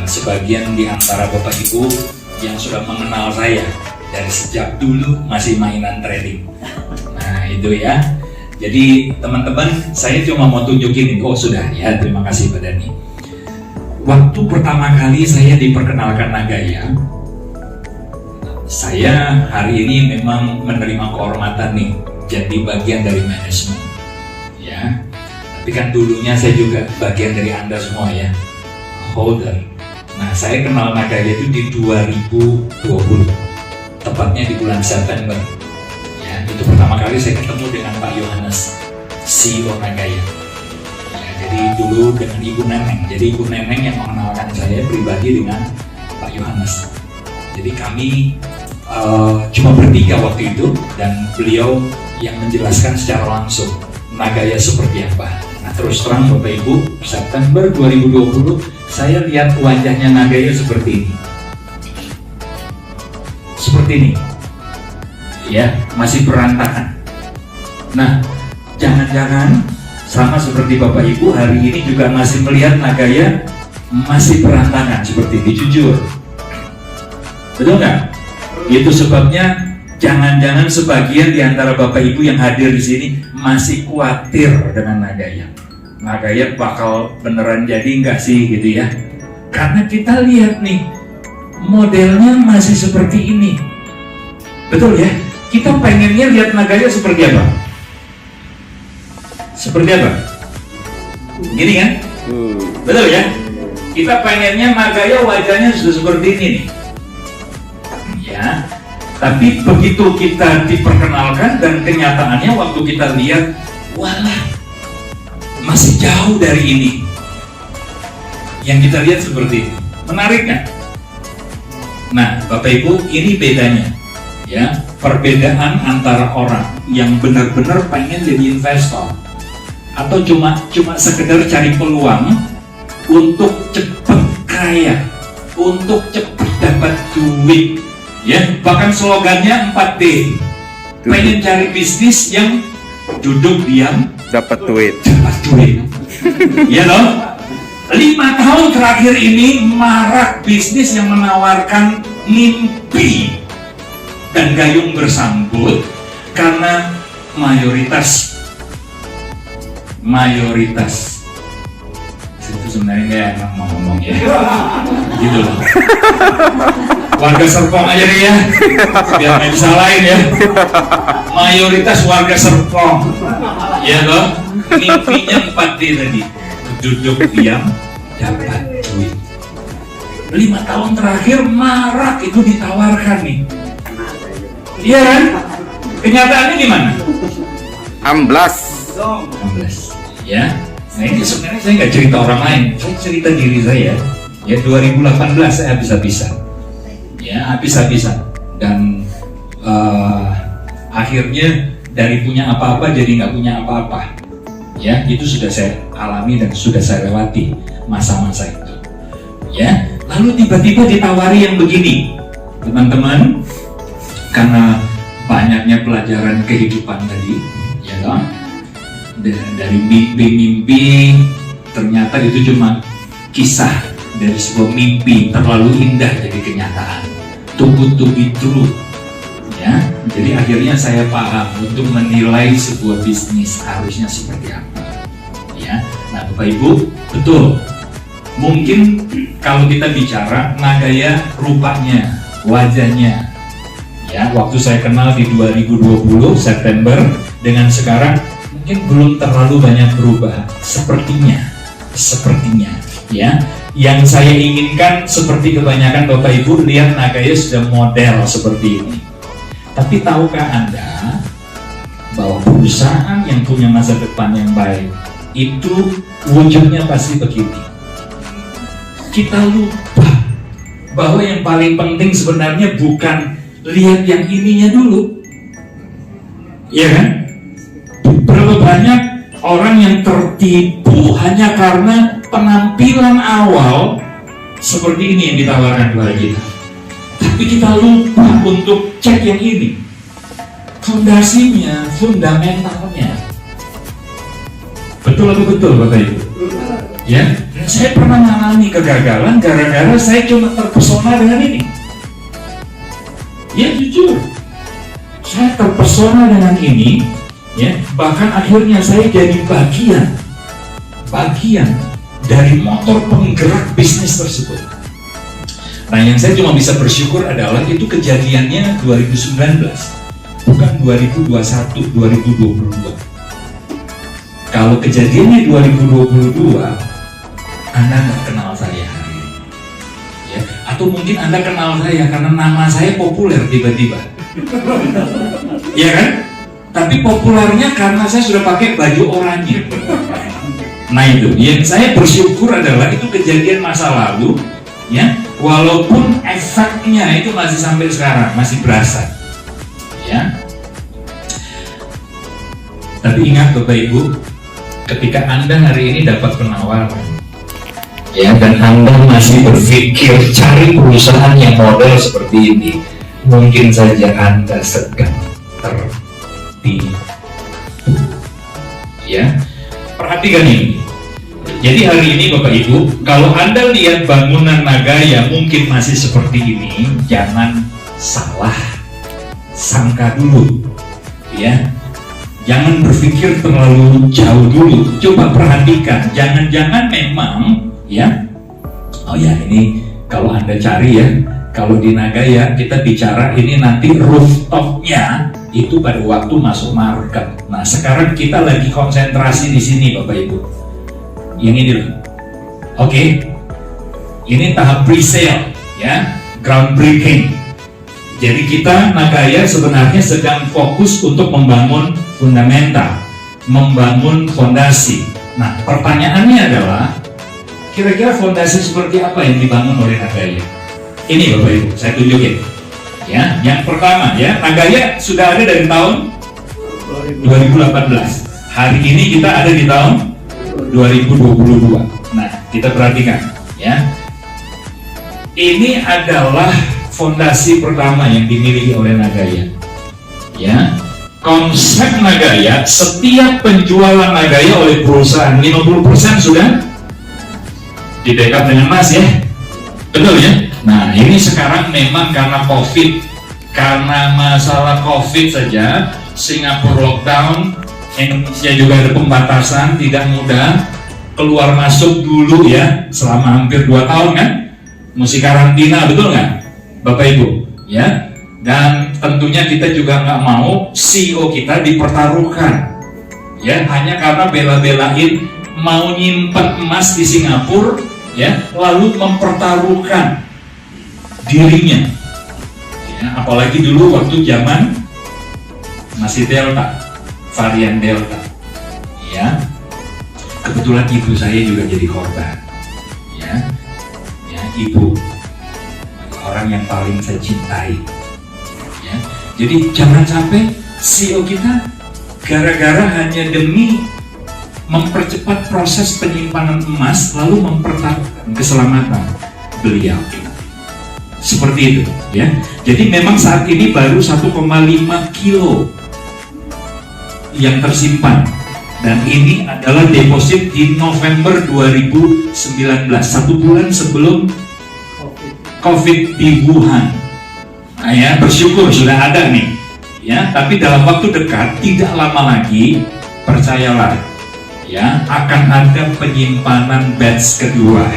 sebagian di antara Bapak Ibu yang sudah mengenal saya dari sejak dulu masih mainan trading. Nah, itu ya. Jadi teman-teman, saya cuma mau tunjukin ini. Oh sudah ya, terima kasih Pak Dani. Waktu pertama kali saya diperkenalkan Nagaya, saya hari ini memang menerima kehormatan nih, jadi bagian dari manajemen. Ya, tapi kan dulunya saya juga bagian dari Anda semua ya, holder. Nah, saya kenal Nagaya itu di 2020, tepatnya di bulan September. Ya, itu pertama kali saya ketemu dengan Pak Yohanes, CEO Nagaya. Ya, jadi dulu dengan Ibu Neneng. Jadi Ibu Neneng yang mengenalkan saya pribadi dengan Pak Yohanes. Jadi kami cuma bertiga waktu itu, dan beliau yang menjelaskan secara langsung Nagaya seperti apa. Nah, terus terang Bapak Ibu, September 2020 saya lihat wajahnya Nagaya seperti ini. Seperti ini. Ya, masih berantakan. Nah, jangan-jangan sama seperti Bapak Ibu hari ini juga masih melihat Nagaya masih berantakan seperti ini, jujur. Betul nggak? Itu sebabnya jangan-jangan sebagian di antara Bapak Ibu yang hadir di sini masih khawatir dengan Nagaya. Nagaya bakal beneran jadi nggak sih gitu ya? Karena kita lihat nih, modelnya masih seperti ini. Betul ya? Kita pengennya lihat Nagaya seperti apa? Seperti apa? Gini kan? Betul ya? Kita pengennya Nagaya wajahnya sudah seperti ini nih. Ya, tapi begitu kita diperkenalkan dan kenyataannya waktu kita lihat, walah, masih jauh dari ini. Yang kita lihat seperti ini, menarik kan? Nah, Bapak Ibu, ini bedanya, ya, perbedaan antara orang yang benar-benar pengen jadi investor atau cuma sekedar cari peluang untuk cepat kaya, untuk cepat dapat duit, ya. Bahkan slogannya 4D, pengen cari bisnis yang duduk diam Dapat duit. dapat duit. Ya loh. 5 tahun terakhir ini marak bisnis yang menawarkan mimpi dan gayung bersambut karena mayoritas itu sebenarnya nggak enak mau ngomong ya, gitu loh. Warga Serpong aja deh ya, biar nggak disalahin ya. Mayoritas warga Serpong, ya loh. Mimpinya 4D tadi, duduk diam dapat duit. 5 tahun terakhir marak itu ditawarkan nih, iya kan? Kenyataannya gimana? Amblas. 16, ya. Nah ini sebenarnya saya nggak cerita orang lain, saya cerita diri saya. Ya 2018 saya habis-habisan, ya habis-habisan, dan akhirnya dari punya apa-apa jadi nggak punya apa-apa. Ya itu sudah saya alami dan sudah saya lewati masa-masa itu. Ya lalu tiba-tiba ditawari yang begini, teman-teman, karena banyaknya pelajaran kehidupan tadi, ya kan? Dari mimpi-mimpi ternyata itu cuma kisah dari sebuah mimpi terlalu indah jadi kenyataan. Too good to be true, ya. Jadi akhirnya saya paham untuk menilai sebuah bisnis harusnya seperti apa, ya. Nah Bapak Ibu, betul. Mungkin kalau kita bicara Nagaya rupanya, wajahnya, ya waktu saya kenal di 2020 September dengan sekarang mungkin belum terlalu banyak berubah, sepertinya, ya. Yang saya inginkan seperti kebanyakan Bapak Ibu lihat Nagaya sudah model seperti ini. Tapi tahukah Anda bahwa perusahaan yang punya masa depan yang baik itu wujudnya pasti begini. Kita lupa bahwa yang paling penting sebenarnya bukan lihat yang ininya dulu, ya kan? Berapa banyak orang yang tertipu hanya karena penampilan awal seperti ini yang ditawarkan kepada kita. Tapi kita lupa untuk cek yang ini, fondasinya, fundamentalnya. Betul atau betul Bapak Ibu? Ya, dan saya pernah mengalami kegagalan gara-gara saya cuma terpesona dengan ini. Ya jujur, saya terpesona dengan ini. Ya, bahkan akhirnya saya jadi bagian dari motor penggerak bisnis tersebut. Nah, yang saya cuma bisa bersyukur adalah itu kejadiannya 2019, bukan 2021, 2022. Kalau kejadiannya 2022, Anda nggak kenal saya hari ini, ya? Atau mungkin Anda kenal saya karena nama saya populer tiba-tiba, ya kan? Tapi populernya karena saya sudah pakai baju oranye. Nah itu, yang saya bersyukur adalah itu kejadian masa lalu, ya. Walaupun efeknya itu masih sampai sekarang masih berasa, ya. Tapi ingat Bapak Ibu, ketika Anda hari ini dapat penawaran, ya, dan Anda masih berpikir cari perusahaan yang model seperti ini, mungkin saja Anda sedang ya, perhatikan ini. Jadi hari ini Bapak Ibu, kalau Anda lihat bangunan Nagaya mungkin masih seperti ini, jangan salah sangka dulu, ya. Jangan berpikir terlalu jauh dulu. Coba perhatikan, jangan-jangan memang, ya. Oh ya, ini kalau Anda cari ya, kalau di Nagaya kita bicara ini nanti rooftopnya itu pada waktu masuk market. Nah sekarang kita lagi konsentrasi di sini Bapak Ibu. Yang ini loh. Oke. Ini tahap pre-sale, ya, groundbreaking. Jadi kita Nagaya sebenarnya sedang fokus untuk membangun fundamental, membangun fondasi, Nah, pertanyaannya adalah, kira-kira fondasi seperti apa yang dibangun oleh Nagaya? Ini Bapak Ibu, saya tunjukin. Ya, yang pertama ya, Nagaya sudah ada dari tahun 2018. Hari ini kita ada di tahun 2022. Nah, kita perhatikan ya. Ini adalah fondasi pertama yang dimiliki oleh Nagaya. Ya. Konsep Nagaya, setiap penjualan Nagaya oleh perusahaan 50% sudah di backup dengan emas ya. Betul ya? Nah, ini sekarang memang karena COVID, karena masalah COVID saja, Singapura lockdown, Indonesia juga ada pembatasan, tidak mudah keluar masuk dulu ya, selama hampir 2 tahun kan, mesti karantina, betul nggak, Bapak Ibu? Ya, dan tentunya kita juga nggak mau CEO kita dipertaruhkan, ya, hanya karena bela-belain mau nyimpen emas di Singapura, ya, lalu mempertaruhkan dirinya, ya, apalagi dulu waktu zaman masih Delta, varian Delta, ya. Kebetulan ibu saya juga jadi korban, ya, ibu orang yang paling saya cintai, ya. Jadi jangan sampai CEO kita gara-gara hanya demi mempercepat proses penyimpanan emas lalu mempertaruhkan keselamatan beliau. Seperti itu, ya. Jadi memang saat ini baru 1,5 kilo yang tersimpan, dan ini adalah deposit di November 2019, 1 bulan sebelum COVID di Wuhan. Nah ya, bersyukur sudah ada nih, ya. Tapi dalam waktu dekat, tidak lama lagi, percayalah, ya, akan ada penyimpanan batch kedua.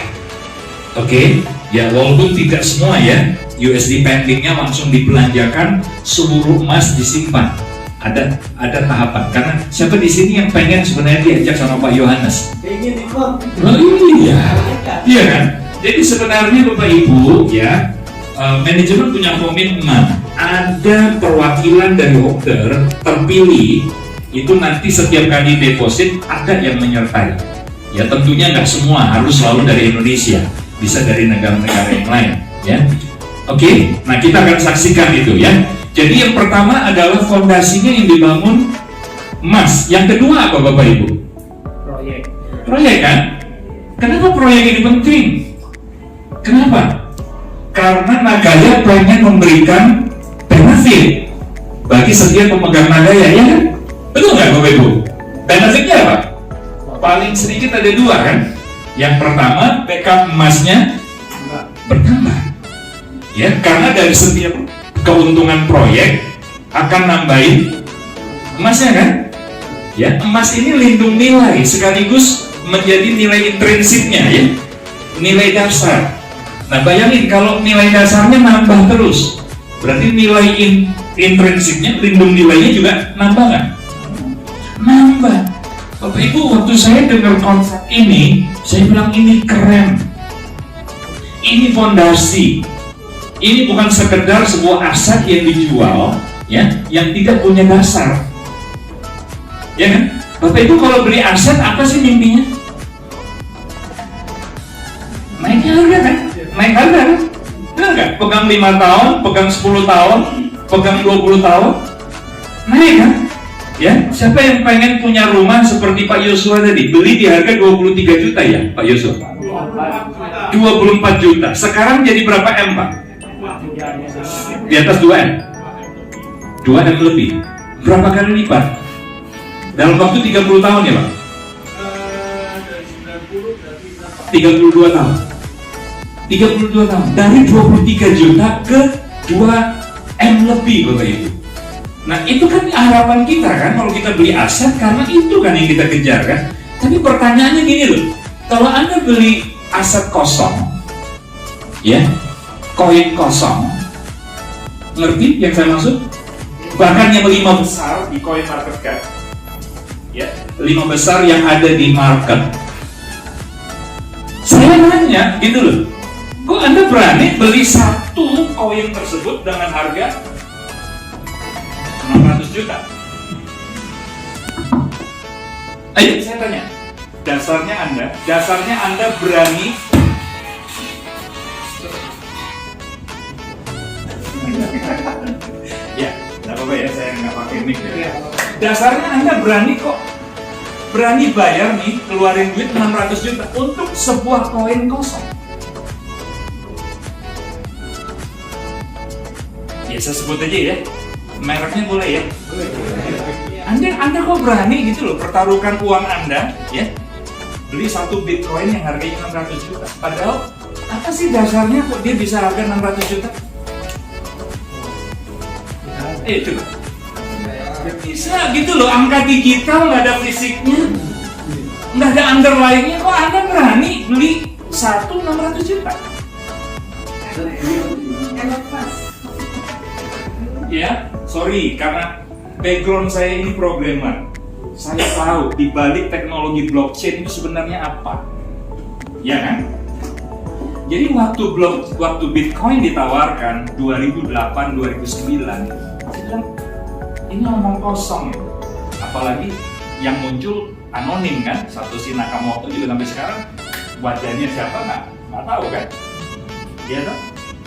Oke, ya, walaupun tidak semua ya, USD pendingnya langsung dibelanjakan, seluruh emas disimpan. Ada tahapan, karena siapa di sini yang pengen sebenarnya diajak sama Pak Yohanes? Pengen ikut. Oh iya kan? Jadi sebenarnya Bapak Ibu ya, manajemen punya komitmen, ada perwakilan dari holder terpilih itu nanti setiap kali deposit ada yang menyertai. Ya tentunya nggak semua harus selalu dari Indonesia, bisa dari negara-negara yang lain. Ya, oke. Nah kita akan saksikan itu ya. Jadi yang pertama adalah fondasinya yang dibangun emas. Yang kedua apa Bapak Ibu? Proyek kan? Kenapa proyek ini penting? Kenapa? Karena Nagaya pengen memberikan benefit bagi setiap pemegang Nagaya, ya kan? Betul nggak Bapak Ibu? Benefitnya apa? Paling sedikit ada 2 kan? Yang pertama, backup emasnya bertambah. Ya, karena dari setiap keuntungan proyek akan nambahin emasnya kan? Ya, emas ini lindung nilai sekaligus menjadi nilai intrinsiknya ya, nilai dasar. Nah bayangin kalau nilai dasarnya nambah terus, berarti nilai intrinsiknya, lindung nilainya juga nambah nggak? Nambah. Bapak Ibu, waktu saya dengar konsep ini, saya bilang ini keren, ini fondasi. Ini bukan sekedar sebuah aset yang dijual, ya, yang tidak punya dasar, ya kan? Bapak Ibu kalau beli aset apa sih mimpinya? Naik harga kan? Naik harga kan? Benar nggak? Pegang 5 tahun, pegang 10 tahun, pegang 20 tahun, naik kan? Ya, siapa yang pengen punya rumah seperti Pak Yosua tadi? Beli di harga 23 juta ya, Pak Yosua? 24 juta. Sekarang jadi berapa M, Pak? Di atas 2M. 2M lebih. Berapa kali lipat? Dalam waktu 30 tahun ya Pak? 32 tahun. 32 tahun. Dari 23 juta ke 2M lebih Bapak Ibu. Nah itu kan harapan kita kan, kalau kita beli aset, karena itu kan yang kita kejar kan. Tapi pertanyaannya gini loh, kalau Anda beli aset kosong, ya, koin kosong, ngerti yang saya maksud? Bahkan yang 5 besar di coin market cap, ya, 5 besar yang ada di market. Saya nanya gitu loh, kok Anda berani beli satu koin tersebut dengan harga 600 juta? Ayo saya tanya, Dasarnya Anda berani ya, nggak apa-apa ya, saya nggak pakai mic ya. Dasarnya Anda berani bayar nih, keluarin duit 600 juta untuk sebuah koin kosong. Ya saya sebut aja ya, mereknya boleh ya. Anda kok berani gitu loh, pertaruhkan uang Anda ya, beli satu Bitcoin yang harganya 600 juta. Padahal apa sih dasarnya kok dia bisa harga 600 juta? Coba. Bisa gitu loh, angka digital nggak ada fisiknya, nggak ada underlying-nya, kok Anda berani beli satu 600 juta? Ya, sorry, karena background saya ini programmer. Saya tahu di balik teknologi blockchain itu sebenarnya apa, ya kan? Jadi waktu Bitcoin ditawarkan 2008-2009, saya bilang ini omong kosong ya. Apalagi yang muncul anonim kan, Satoshi Nakamoto juga sampai sekarang wajahnya siapa nggak tahu kan? Dia tuh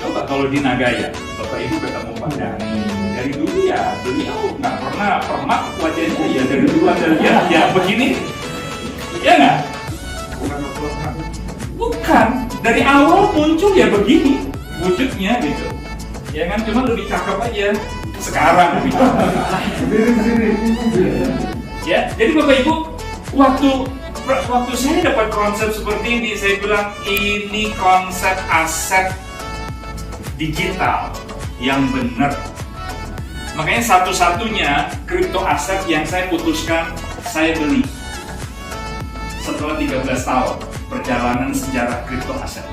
coba kalau di Nagaya, Bapak Ibu ketemu Pak Dhani, dari dulu ya beliau nggak pernah permak wajahnya ya, dari dulu Anda lihat ya begini, ya nggak? Bukan, dari awal muncul ya begini wujudnya gitu, ya kan? Cuma lebih cakep aja sekarang lebih cakep. Ya, jadi Bapak Ibu, waktu saya dapat konsep seperti ini, saya bilang ini konsep aset digital yang benar. Makanya satu-satunya kripto aset yang saya putuskan saya beli setelah 13 tahun perjalanan sejarah kripto aset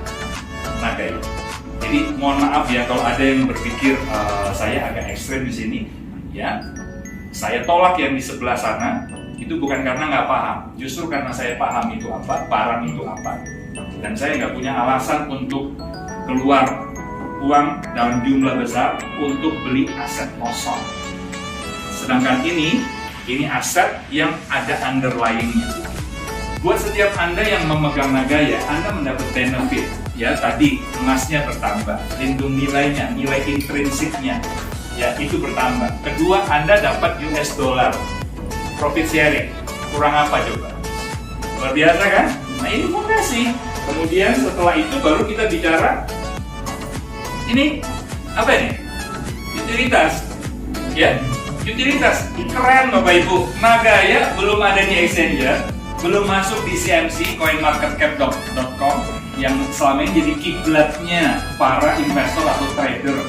Nagaya. Jadi mohon maaf ya kalau ada yang berpikir saya agak ekstrem di sini, ya. Saya tolak yang di sebelah sana. Itu bukan karena nggak paham, justru karena saya paham itu apa, barang itu apa, dan saya nggak punya alasan untuk keluar uang dalam jumlah besar untuk beli aset kosong. Sedangkan ini aset yang ada underlying-nya. Buat setiap Anda yang memegang Nagaya, Anda mendapat benefit. Ya, tadi emasnya bertambah, lindung nilainya, nilai intrinsiknya, ya itu bertambah. Kedua, Anda dapat US dollar, profit sharing. Kurang apa coba? Luar biasa kan? Nah ini fondasi. Kemudian setelah itu baru kita bicara ini apa ini? Utilitas, ya, utilitas keren Bapak Ibu. Nagaya belum ada di Exchanger, belum masuk di CMC coinmarketcap.com yang selama ini jadi kiblatnya para investor atau trader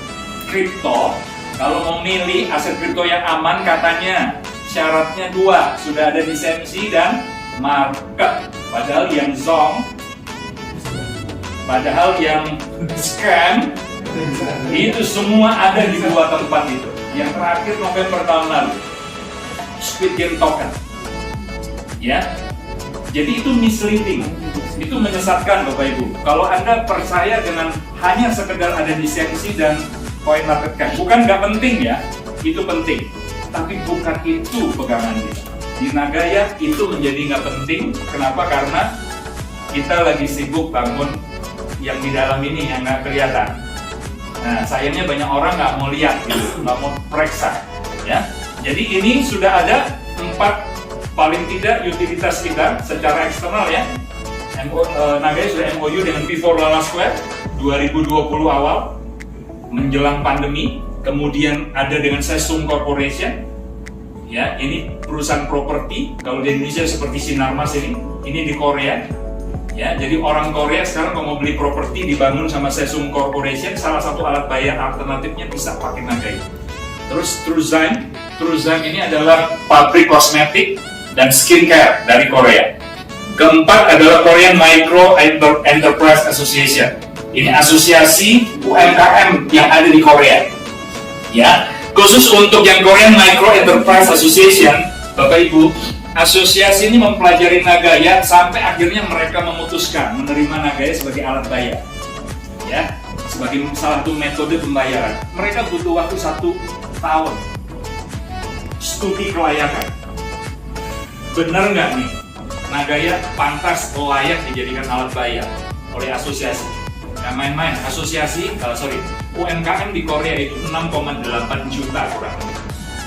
kripto. Kalau mau milih aset kripto yang aman, katanya syaratnya 2, sudah ada di CMC dan market. Padahal yang zong, padahal yang scam itu semua ada di 2 tempat itu. Yang terakhir November tahun lalu, Squid Game Token, ya. Jadi itu misleading, itu menyesatkan Bapak Ibu. Kalau Anda percaya dengan hanya sekedar ada di CMC dan CoinMarketCap, bukan nggak penting ya, itu penting. Tapi bukan itu pegangan kita. Di Nagaya itu menjadi nggak penting. Kenapa? Karena kita lagi sibuk bangun yang di dalam ini yang nggak kelihatan. Nah, sayangnya banyak orang nggak mau lihat gitu, nggak mau periksa, ya. Jadi ini sudah ada 4 paling tidak utilitas kita secara eksternal ya. Nagaya sudah MOU dengan Before Lala Square 2020 awal menjelang pandemi. Kemudian ada dengan Sesum Corporation, ya, ini perusahaan properti. Kalau di Indonesia seperti Sinarmas ini di Korea, ya. Jadi orang Korea sekarang kalau mau beli properti dibangun sama Sesum Corporation, salah satu alat bayar alternatifnya bisa pakai Nagaya. Terus Truzyme ini adalah pabrik kosmetik dan skincare dari Korea. Keempat adalah Korean Micro Enterprise Association. Ini asosiasi UMKM yang ada di Korea. Ya, khusus untuk yang Korean Micro Enterprise Association, Bapak Ibu, asosiasi ini mempelajari Nagaya sampai akhirnya mereka memutuskan menerima Nagaya sebagai alat bayar, ya, sebagai salah satu metode pembayaran. Mereka butuh waktu 1 tahun studi kelayakan. Benar nggak nih Nagaya pantas layak dijadikan alat bayar oleh asosiasi. Yang main-main, UMKM di Korea itu 6,8 juta kurang lebih.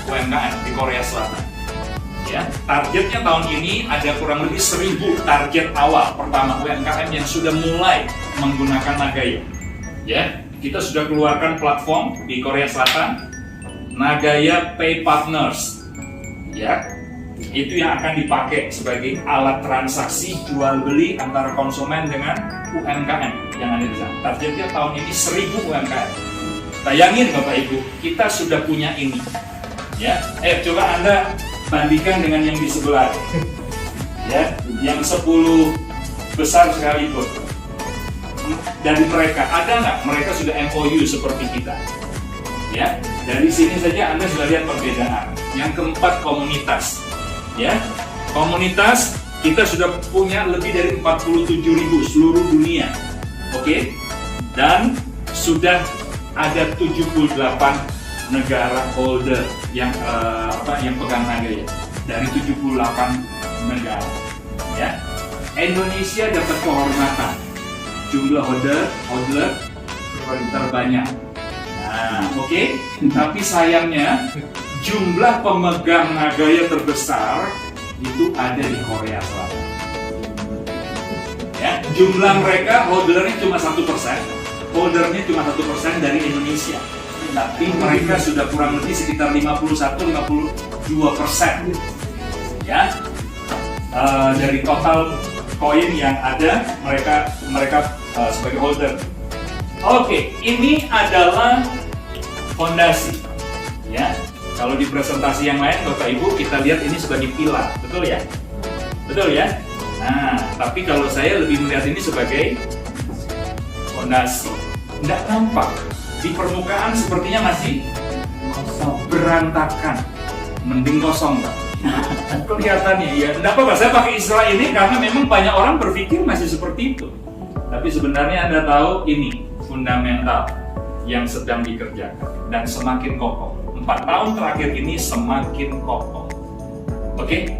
UMKM di Korea Selatan. Ya, targetnya tahun ini ada kurang lebih 1.000 target awal pertama UMKM yang sudah mulai menggunakan Nagaya. Ya, kita sudah keluarkan platform di Korea Selatan, Nagaya Pay Partners. Ya, itu yang akan dipakai sebagai alat transaksi jual beli antara konsumen dengan UMKM yang ada di sana. Targetnya tahun ini 1.000 UMKM. Bayangin Bapak Ibu, kita sudah punya ini. Ya, coba Anda bandingkan dengan yang di sebelah. Ya, yang 10 besar sekalipun. Dari mereka, ada nggak mereka sudah MOU seperti kita? Ya, dari sini saja Anda sudah lihat perbedaan. Yang keempat, komunitas. Ya, komunitas kita sudah punya lebih dari 47.000 seluruh dunia. Oke? Dan sudah ada 78 negara holder yang pegang Nagaya dari 78 negara. Ya. Indonesia dapat kehormatan jumlah holder terbanyak. Nah, oke. Tapi sayangnya jumlah pemegang Nagaya terbesar itu ada di Korea Selatan. Ya, jumlah mereka holdernya cuma 1%, dari Indonesia. Tapi mereka sudah kurang lebih sekitar 51-52%. Ya, dari total koin yang ada mereka sebagai holder. Oke, ini adalah fondasi. Ya. Kalau di presentasi yang lain, Bapak Ibu, kita lihat ini sebagai pilar, betul ya? Betul ya? Nah, tapi kalau saya lebih melihat ini sebagai fondasi. Nggak nampak. Di permukaan sepertinya masih berantakan. Mending kosong, Pak. Kelihatannya, ya. Nggak apa-apa, saya pakai istilah ini karena memang banyak orang berpikir masih seperti itu. Tapi sebenarnya Anda tahu ini fundamental yang sedang dikerjakan dan semakin kokoh. 4 tahun terakhir ini semakin kokoh. Oke?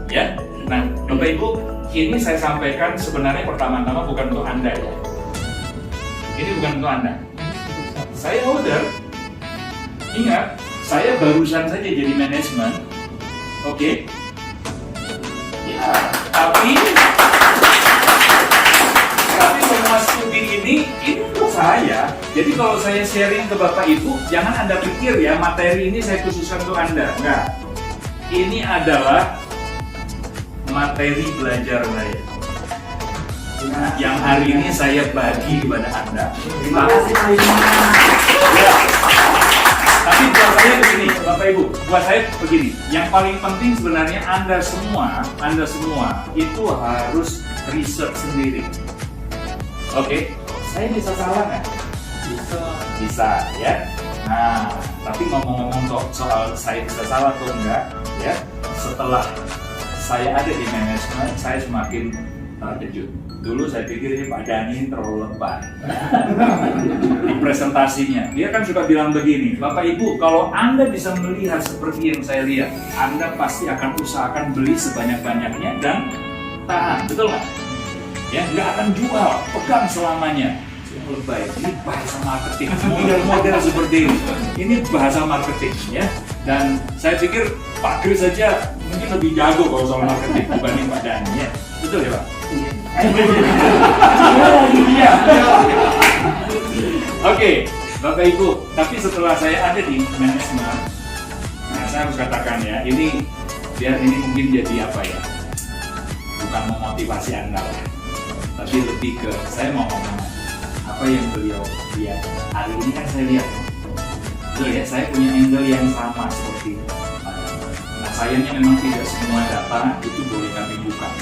Ya. Nah, Bapak Ibu, ini saya sampaikan sebenarnya pertama-tama bukan untuk Anda ya. Ini bukan untuk Anda. Saya holder. Ingat, saya barusan saja jadi manajemen. Oke? Ya, tapi Mas Studi ini untuk saya. Jadi kalau saya sharing ke Bapak Ibu, jangan Anda pikir ya materi ini saya khususkan untuk Anda. Enggak. Ini adalah materi belajar saya. Yang hari ini saya bagi kepada Anda. Terima kasih Pak. Ya. Tapi buat saya begini, Bapak Ibu, buat saya begini. Yang paling penting sebenarnya Anda semua itu harus riset sendiri. Oke, saya bisa salah nggak? Bisa ya. Nah, tapi ngomong-ngomong soal saya bisa salah atau enggak, ya. Setelah saya ada di manajemen, saya semakin terkejut. Dulu saya pikir ini Pak Dani terlalu lebay. Di presentasinya, dia kan suka bilang begini, Bapak Ibu, kalau Anda bisa melihat seperti yang saya lihat, Anda pasti akan usahakan beli sebanyak-banyaknya dan tahan, betul nggak? Ya, nggak akan jual, pegang selamanya. Lebay, ini bahasa marketing, model-model seperti ini bahasa marketing ya. Dan saya pikir Pak Kris saja mungkin lebih jago kalau soal marketing dibanding Pak Dani ya. Betul ya Pak? Iya. Oke, Bapak Ibu, tapi setelah saya ada di manajemen, nah saya harus katakan ya, ini biar ini mungkin jadi apa ya, bukan memotivasi Anda lah, tapi lebih ke saya mau ngomong apa yang beliau lihat. Hari ini kan saya lihat, betul ya, saya punya angle yang sama seperti itu. Nah sayangnya memang tidak semua data itu boleh kami buka.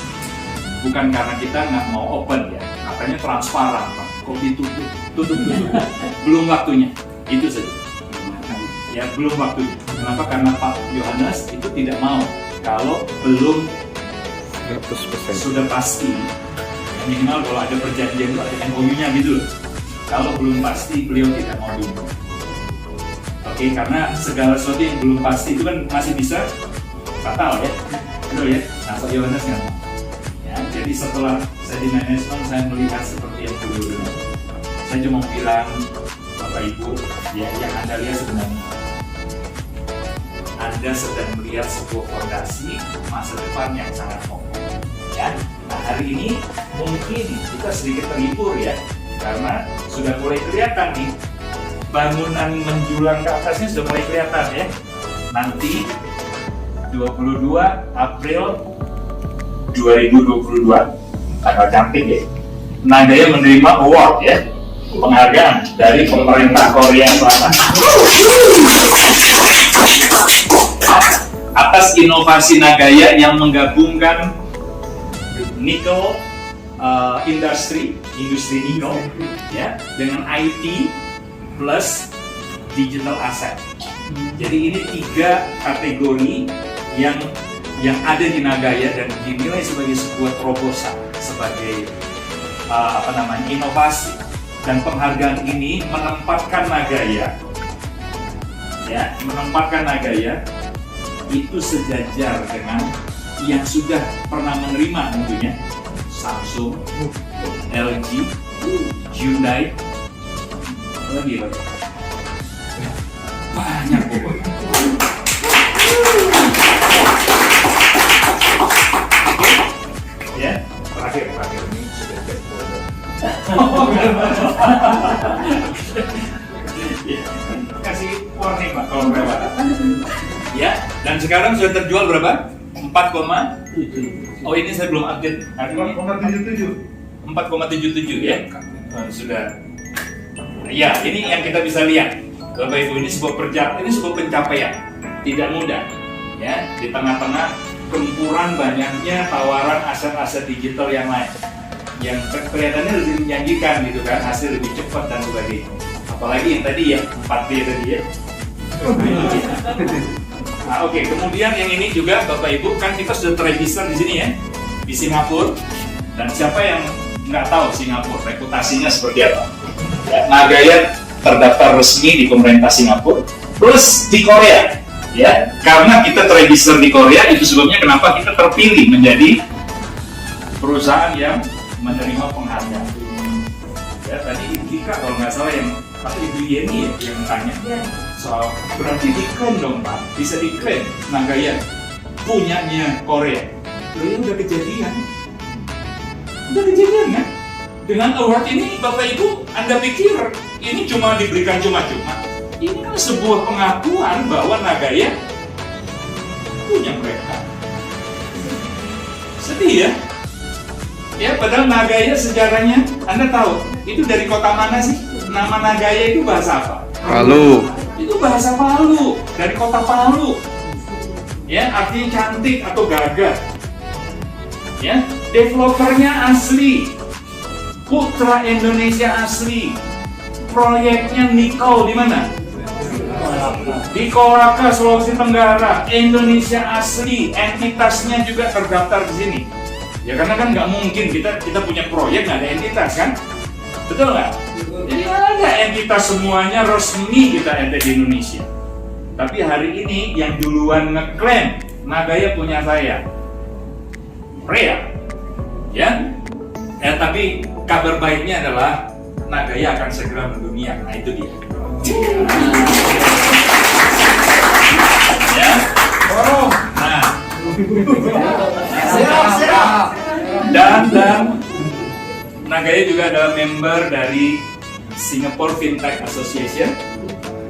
Bukan karena kita nggak mau open ya, katanya transparan Pak, kok ditutup. Belum waktunya, itu saja. Ya belum waktunya. Kenapa? Karena Pak Yohanes itu tidak mau kalau belum 100%. sudah pasti. Minimal kalau ada perjanjian itu ada MOU-nya gitu loh. Kalau belum pasti beliau tidak mau dulu. Oke, karena segala sesuatu yang belum pasti itu kan masih bisa fatal ya. Betul ya? Nah, Pak Yohanes nggak mau. Jadi setelah saya di manajemen, saya melihat seperti yang dulu. Saya cuma bilang, Bapak Ibu, ya yang Anda lihat sebenarnya, Anda sedang melihat sebuah fondasi masa depan yang sangat kokoh. Ya, nah hari ini mungkin kita sedikit terhibur ya, karena sudah mulai kelihatan nih bangunan menjulang ke atasnya sudah mulai kelihatan ya. Nanti 22 April 2022 tanggal cantik ya, Nagaya menerima award ya, penghargaan dari pemerintah Korea Selatan atas inovasi Nagaya yang menggabungkan nickel industri nikel ya dengan IT plus digital asset. Jadi ini 3 kategori yang ada di Nagaya dan dinilai sebagai sebuah terobosan, sebagai inovasi. Dan penghargaan ini menempatkan Nagaya itu sejajar dengan yang sudah pernah menerima tentunya Samsung, LG, Hyundai, lagi banyak pokoknya. Ya, terakhir ini sudah kasih warning Pak kalau berapa. Ya, dan sekarang sudah terjual berapa? 4, oh ini saya belum update. 4,77 ya. Sudah. Ya, ini yang kita bisa lihat. Bapak Ibu, ini sebuah pencapaian. Tidak mudah. Ya, di tengah-tengah gempuran banyaknya tawaran aset-aset digital yang lain. Yang kelihatannya lebih menjanjikan gitu kan, hasil lebih cepat dan sebagainya. Apalagi yang tadi ya, 4D tadi ya. Nah, oke, kemudian yang ini juga Bapak Ibu, kan kita sudah terregister di sini ya, di Singapura. Dan siapa yang nggak tahu Singapura, reputasinya seperti apa? Ya, Nagaya terdaftar resmi di pemerintah Singapura, plus di Korea. Ya, karena kita terregister di Korea, itu sebabnya kenapa kita terpilih menjadi perusahaan yang menerima penghargaan. Ya, tadi Ika kalau nggak salah yang atau Ibu Yeni ya yang tanya soal berarti diklaim dong Pak, bisa diklaim Nagaya punyanya Korea. Loh, udah kejadian kan? Dengan award ini Bapak Ibu, Anda pikir ini cuma diberikan cuma-cuma? Ini kan sebuah pengakuan bahwa Nagaya punya mereka. Sedih ya? Ya, padahal Nagaya sejarahnya, Anda tahu, itu dari kota mana sih? Nama Nagaya itu bahasa apa? Palu. Itu bahasa Palu, dari kota Palu. Ya, artinya cantik atau gagah. Ya, developernya asli, putra Indonesia asli. Proyeknya nikel di mana? Di Kolaka, Sulawesi Tenggara. Indonesia asli, entitasnya juga terdaftar di sini. Ya karena kan nggak mungkin kita punya proyek nggak ada entitas kan, betul nggak? Jadi ada entitas semuanya resmi kita ada di Indonesia. Tapi hari ini yang duluan ngeklaim Nagaya punya saya, Korea, ya. Tapi kabar baiknya adalah Nagaya akan segera mendunia. Nah itu dia. Ya. Nah. Dan Nagaya juga adalah member dari Singapore Fintech Association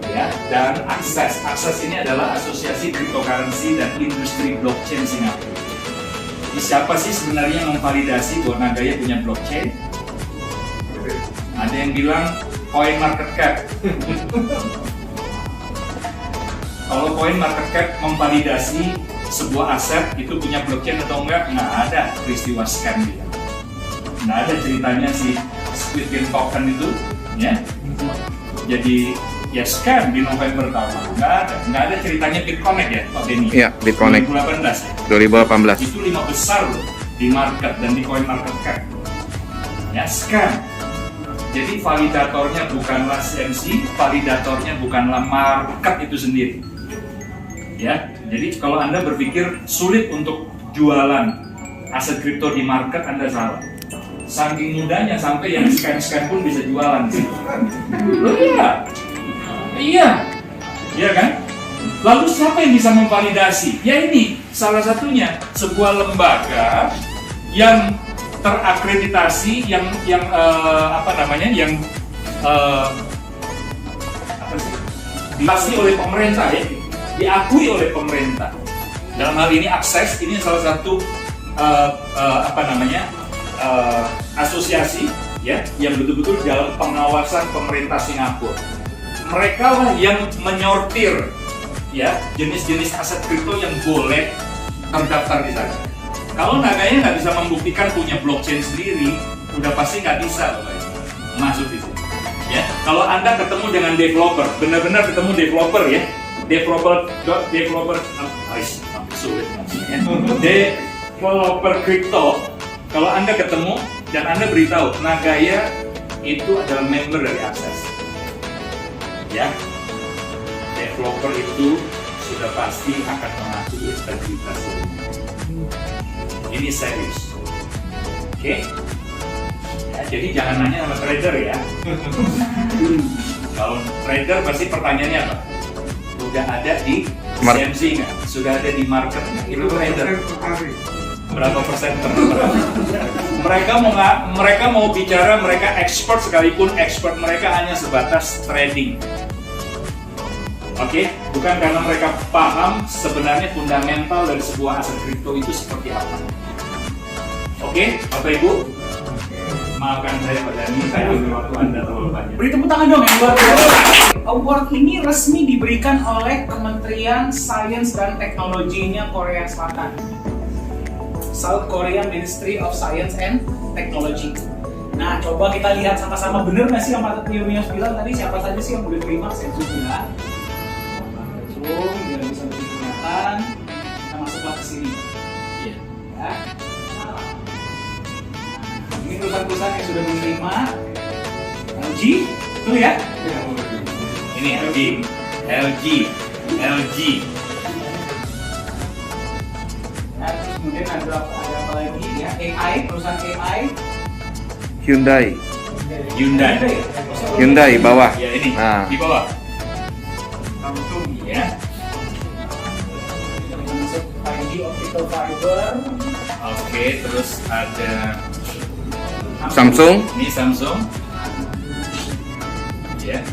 ya, dan Access ini adalah asosiasi cryptocurrency dan industri blockchain Singapura. Jadi siapa sih sebenarnya yang memvalidasi bahwa Nagaya punya blockchain? Ada yang bilang CoinMarketCap. Kalau CoinMarketCap memvalidasi sebuah aset itu punya blockchain atau enggak, nggak ada peristiwa scam gitu. Nggak ada ceritanya si Squid Game token itu, ya. Jadi ya scam di November tahun, nggak ada ceritanya BitConnect ya, Pak Benny. Iya, BitConnect. 2018 ya. 2018. Itu 5 besar loh di market dan di CoinMarketCap. Ya scam. Jadi validatornya bukanlah CMC, validatornya bukanlah market itu sendiri. Ya, jadi kalau Anda berpikir sulit untuk jualan aset kripto di market, Anda salah. Saking mudahnya sampai yang scam pun bisa jualan sih. Loh iya kan? Lalu siapa yang bisa memvalidasi? Ya ini salah satunya sebuah lembaga yang terakreditasi, yang diakui oleh pemerintah ya, diakui oleh pemerintah. Dalam hal ini Access ini salah satu asosiasi ya yang betul-betul dalam pengawasan pemerintah Singapura. Mereka lah yang menyortir ya jenis-jenis aset kripto yang boleh terdaftar di sana. Kalau Nagaya nggak bisa membuktikan punya blockchain sendiri, udah pasti nggak bisa masuk di sini. Ya, kalau Anda ketemu dengan developer, benar-benar ketemu developer ya, developer kripto. Kalau Anda ketemu dan Anda beritahu Nagaya itu adalah member dari Access, ya, developer itu sudah pasti akan mengakui integritas ini serius, oke? Ya, jadi jangan nanya sama trader ya. Kalau trader pasti pertanyaannya apa? Udah ada di CMC nggak? Sudah ada di market nggak? Itu trader. Berapa persen mereka mau bicara, mereka expert sekalipun expert mereka hanya sebatas trading. Oke, bukan karena mereka paham sebenarnya fundamental dari sebuah aset kripto itu seperti apa. Oke, Bapak Ibu, maafkan saya pada ini, saya ambil waktu Anda terlalu banyak. Beri tepuk tangan dong yang luar biasa. Award ini resmi diberikan oleh Kementerian Sains dan Teknologinya Korea Selatan. South Korea Ministry of Science and Technology. Nah, coba kita lihat sama-sama, bener nggak sih yang Pak Yunius bilang tadi, siapa saja sih yang boleh terima sensus bilang? Biar bisa digunakan, kita masuklah ke sini. Iya. Ya. Ini perusahaan-perusahaan yang sudah menerima LG, betul ya? Ini LG. Nah, terus kemudian ada apa lagi ya? AI, perusahaan AI. Hyundai bawah. Ya ini Nah. di bawah. Samsung ya. Masuk 5G optical fiber. Oke, terus ada Samsung. Ini Samsung. Ya.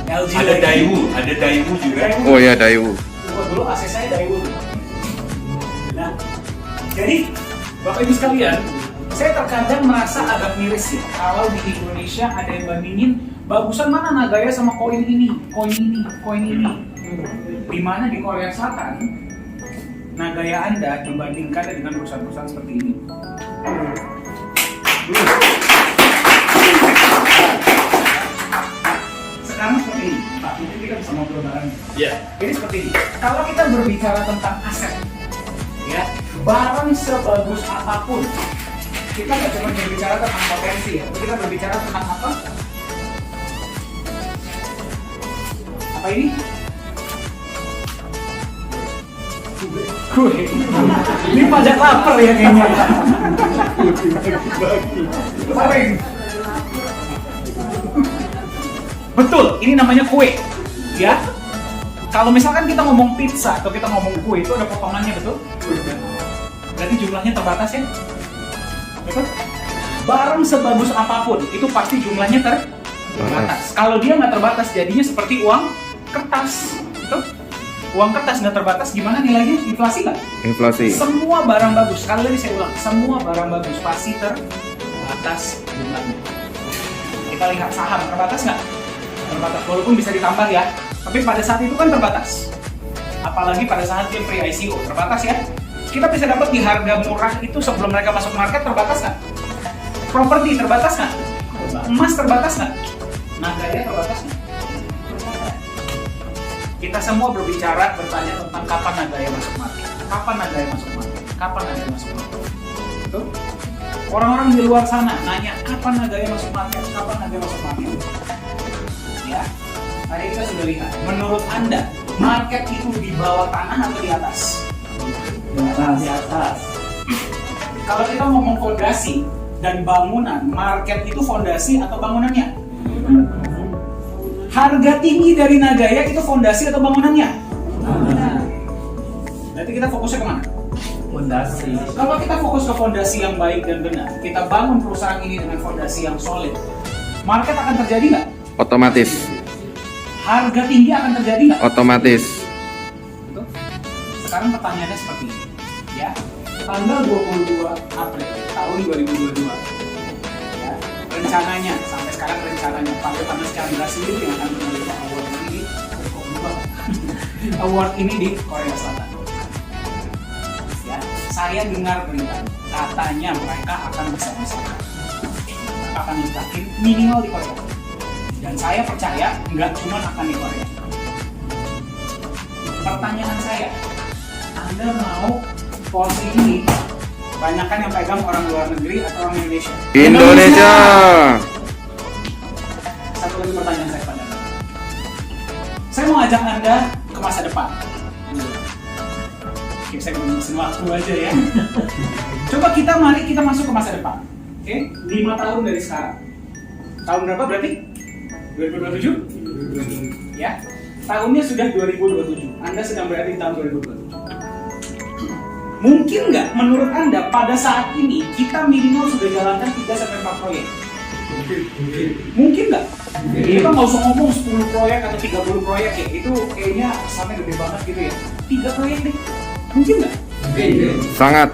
LG Ada lagi. Daewoo juga. Oh ya, Daewoo. Dulu AC saya Daewoo. Nah, jadi Bapak Ibu sekalian, saya terkadang merasa agak miris ya kalau di Indonesia ada yang bandingin bagusan mana Nagaya sama koin ini. Di mana di Korea Selatan Nagaya Anda dibandingkan dengan perusahaan-perusahaan seperti ini. Sekarang seperti ini, Pak, mungkin kita bisa ngobrol bareng. Ya. Jadi seperti ini, kalau kita berbicara tentang aset, ya, barang sebagus apapun, kita nggak cuma berbicara tentang potensi ya, tapi kita berbicara tentang apa? Apa ini? Kue. Ini pajak lapar ya kayaknya. Apa ini? Betul, ini namanya kue, ya. Kalau misalkan kita ngomong pizza atau kita ngomong kue itu ada potongannya, betul? Berarti jumlahnya terbatas ya, betul? Barang sebagus apapun itu pasti jumlahnya terbatas. Kalau dia nggak terbatas, jadinya seperti uang kertas, betul? Uang kertas nggak terbatas, gimana nilainya? Inflasi nggak? Inflasi. Semua barang bagus, sekali lagi saya ulang, semua barang bagus pasti terbatas jumlahnya. Kita lihat saham, terbatas nggak? Terbatas, walaupun bisa ditambah ya, tapi pada saat itu kan terbatas. Apalagi pada saat dia pre-ICO, terbatas ya. Kita bisa dapat di harga murah itu sebelum mereka masuk market, terbatas nggak? Properti terbatas nggak? Emas terbatas nggak? Nagaya terbatas nggak? Kita semua berbicara, bertanya tentang kapan Nagaya masuk market. Kapan Nagaya masuk market? Kapan Nagaya masuk market? Betul? Orang-orang di luar sana nanya, kapan Nagaya masuk market? Kapan Nagaya masuk market? Ya, tadi kita sudah lihat. Menurut Anda, market itu di bawah tanah atau di atas? Di atas. Kalau kita ngomong fondasi dan bangunan, market itu fondasi atau bangunannya? Harga tinggi dari Nagaya itu fondasi atau bangunannya? Berarti kita fokusnya kemana? Fondasi. Kalau kita fokus ke fondasi yang baik dan benar, kita bangun perusahaan ini dengan fondasi yang solid, market akan terjadi nggak? Otomatis. Harga tinggi akan terjadi nggak? Otomatis. Betul? Sekarang pertanyaannya seperti ini, ya. Tanggal 22 April tahun 2022, ya. Rencananya sampai sekarang rencananya Pak Yohanes Chandra sendiri yang akan menerima award ini di Korea Selatan. Ya, saya dengar berita katanya mereka akan bersama-sama, mereka akan ledakin minimal di Korea. Dan saya percaya nggak cuma akan di Korea. Pertanyaan saya, Anda mau porsi ini banyakkan yang pegang orang luar negeri atau orang Indonesia? Indonesia. Satu lagi pertanyaan saya pada Anda. Saya mau ajak Anda ke masa depan. Oke, saya mesin waktu aja ya. Coba mari kita masuk ke masa depan. Oke, 5 tahun dari sekarang. Tahun berapa berarti? 2027? Ya. Tahunnya sudah 2027. Anda sedang berada di tahun 2027. Mungkin nggak menurut Anda pada saat ini kita minimal sudah jalankan 3-4 proyek? Mungkin nggak? Kita nggak usah ngomong 10 proyek atau 30 proyek ya, itu kayaknya kesannya gede banget gitu ya. 3 proyek deh, mungkin nggak? Sangat.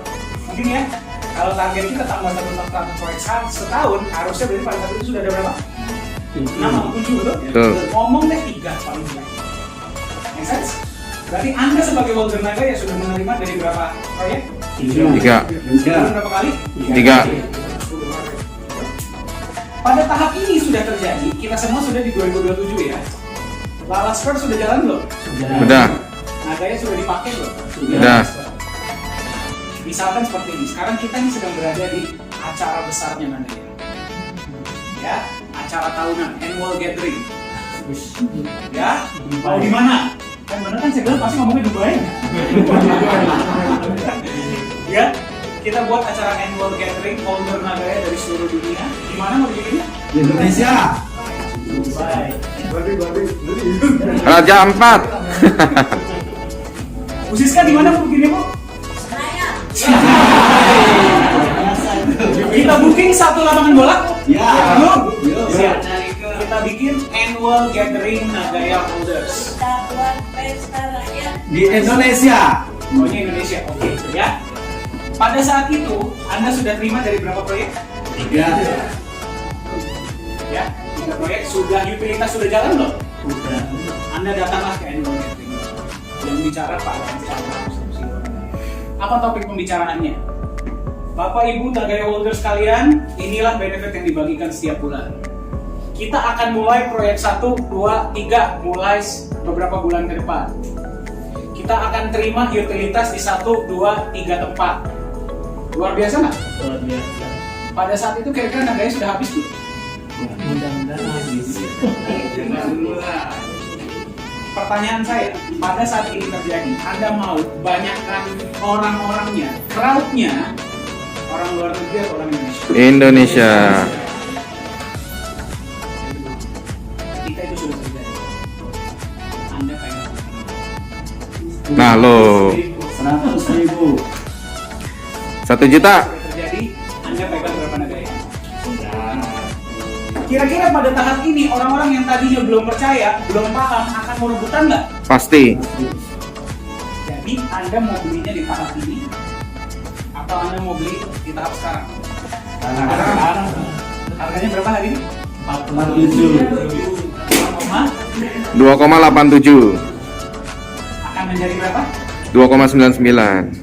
Mungkin ya. Kalau target kita tambah 1 proyek setahun, harusnya berarti pada saat itu sudah ada berapa? 6 atau 7 betul? Betul. Ngomong deh 3 paling baik. Make sense? Berarti Anda sebagai Walter Nagaya sudah menerima dari berapa proyek? 3. Berapa kali? 3. Pada tahap ini sudah terjadi, kita semua sudah di 2027 ya. Lalaspur sudah jalan belum? Udah. Nagaya sudah dipakai belum? Udah. Misalkan seperti ini, sekarang kita ini sedang berada di acara besarnya Nagaya. Ya, acara tahunan, annual gathering. Ya, mau di mana? Kan bener kan saya bilang pasti ngomongnya Dubai. Ya, kita buat acara annual gathering Walter Nagaya dari seluruh dunia. Di mana mau dibikinnya? Di Indonesia. Dubai. Raja Ampat. Bu Siska di mana Bu bikinnya Bu? Kita booking 1 lapangan bola? Ya. Belum? Siap. Kita bikin annual gathering Nagaya Holders. Kita buat pesta rakyat. Di Indonesia. Pokoknya Indonesia, oke ya. Pada saat itu, Anda sudah terima dari berapa proyek? 3. Ya, 3 proyek. Sudah utilitas sudah jalan belum? Udah. Anda datanglah ke annual gathering. Yang bicara Pak Chandra. Apa topik pembicaraannya? Bapak Ibu Nagaya Holders sekalian, inilah benefit yang dibagikan setiap bulan. Kita akan mulai proyek 1, 2, 3 mulai beberapa bulan ke depan. Kita akan terima utilitas di 1, 2, 3 tempat. Luar biasa nggak? Luar biasa. Pada saat itu kira-kira Nagaya sudah habis belum? Mudah-mudahan habis. Pertanyaan saya, pada saat ini terjadi, Anda mau banyakkan orang-orangnya, crowd-nya, orang luar negeri atau orang Indonesia? Indonesia. Kita itu sudah terjadi. Anda kayak Nah, lo 100.000. 1 juta. sudah terjadi, Anda pegang berapa Nagaya? Kira-kira pada tahap ini orang-orang yang tadinya belum percaya, belum paham akan mau rebutan nggak? Pasti. Jadi Anda mau belinya di tahap ini atau Anda mau beli di tahap sekarang? Sekarang. Harganya berapa hari ini? 47. 2,87. Akan menjadi berapa? 2,99.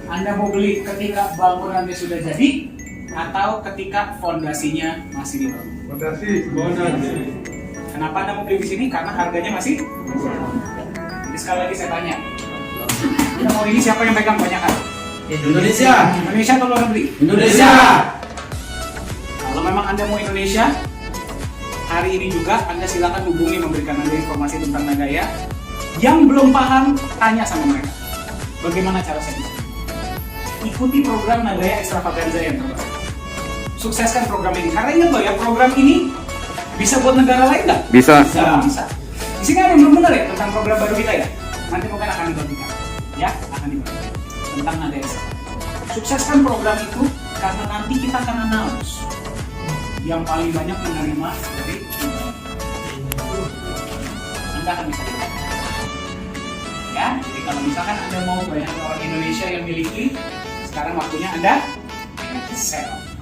Anda mau beli ketika bangunannya sudah jadi atau ketika fondasinya masih dibangun? Fondasi. Kenapa Anda mau beli di sini? Karena harganya masih. Jadi sekali lagi saya tanya, kita mau ini siapa yang pegang banyak kan? Indonesia. Indonesia atau luar negeri? Indonesia. Kalau memang Anda mau Indonesia, hari ini juga Anda silakan hubungi memberikan Anda informasi tentang Nagaya. Yang belum paham, tanya sama mereka. Bagaimana cara saya bisa? ikuti program Nagaya Extravaganza yang terbaru. Sukseskan program ini. Karena ingat loh ya, program ini bisa buat negara lain nggak? Bisa. Bisa. Di sini ada yang belum benar ya tentang program baru kita ya? Nanti mungkin akan dibagikan. Ya, akan dibagikan. Tentang Nagaya Extravaganza. Sukseskan program itu karena nanti kita akan announce yang paling banyak menerima dari Anda akan bisa lihat. Ya, jadi kalau misalkan Anda mau banyak orang Indonesia yang miliki, sekarang waktunya Anda set up.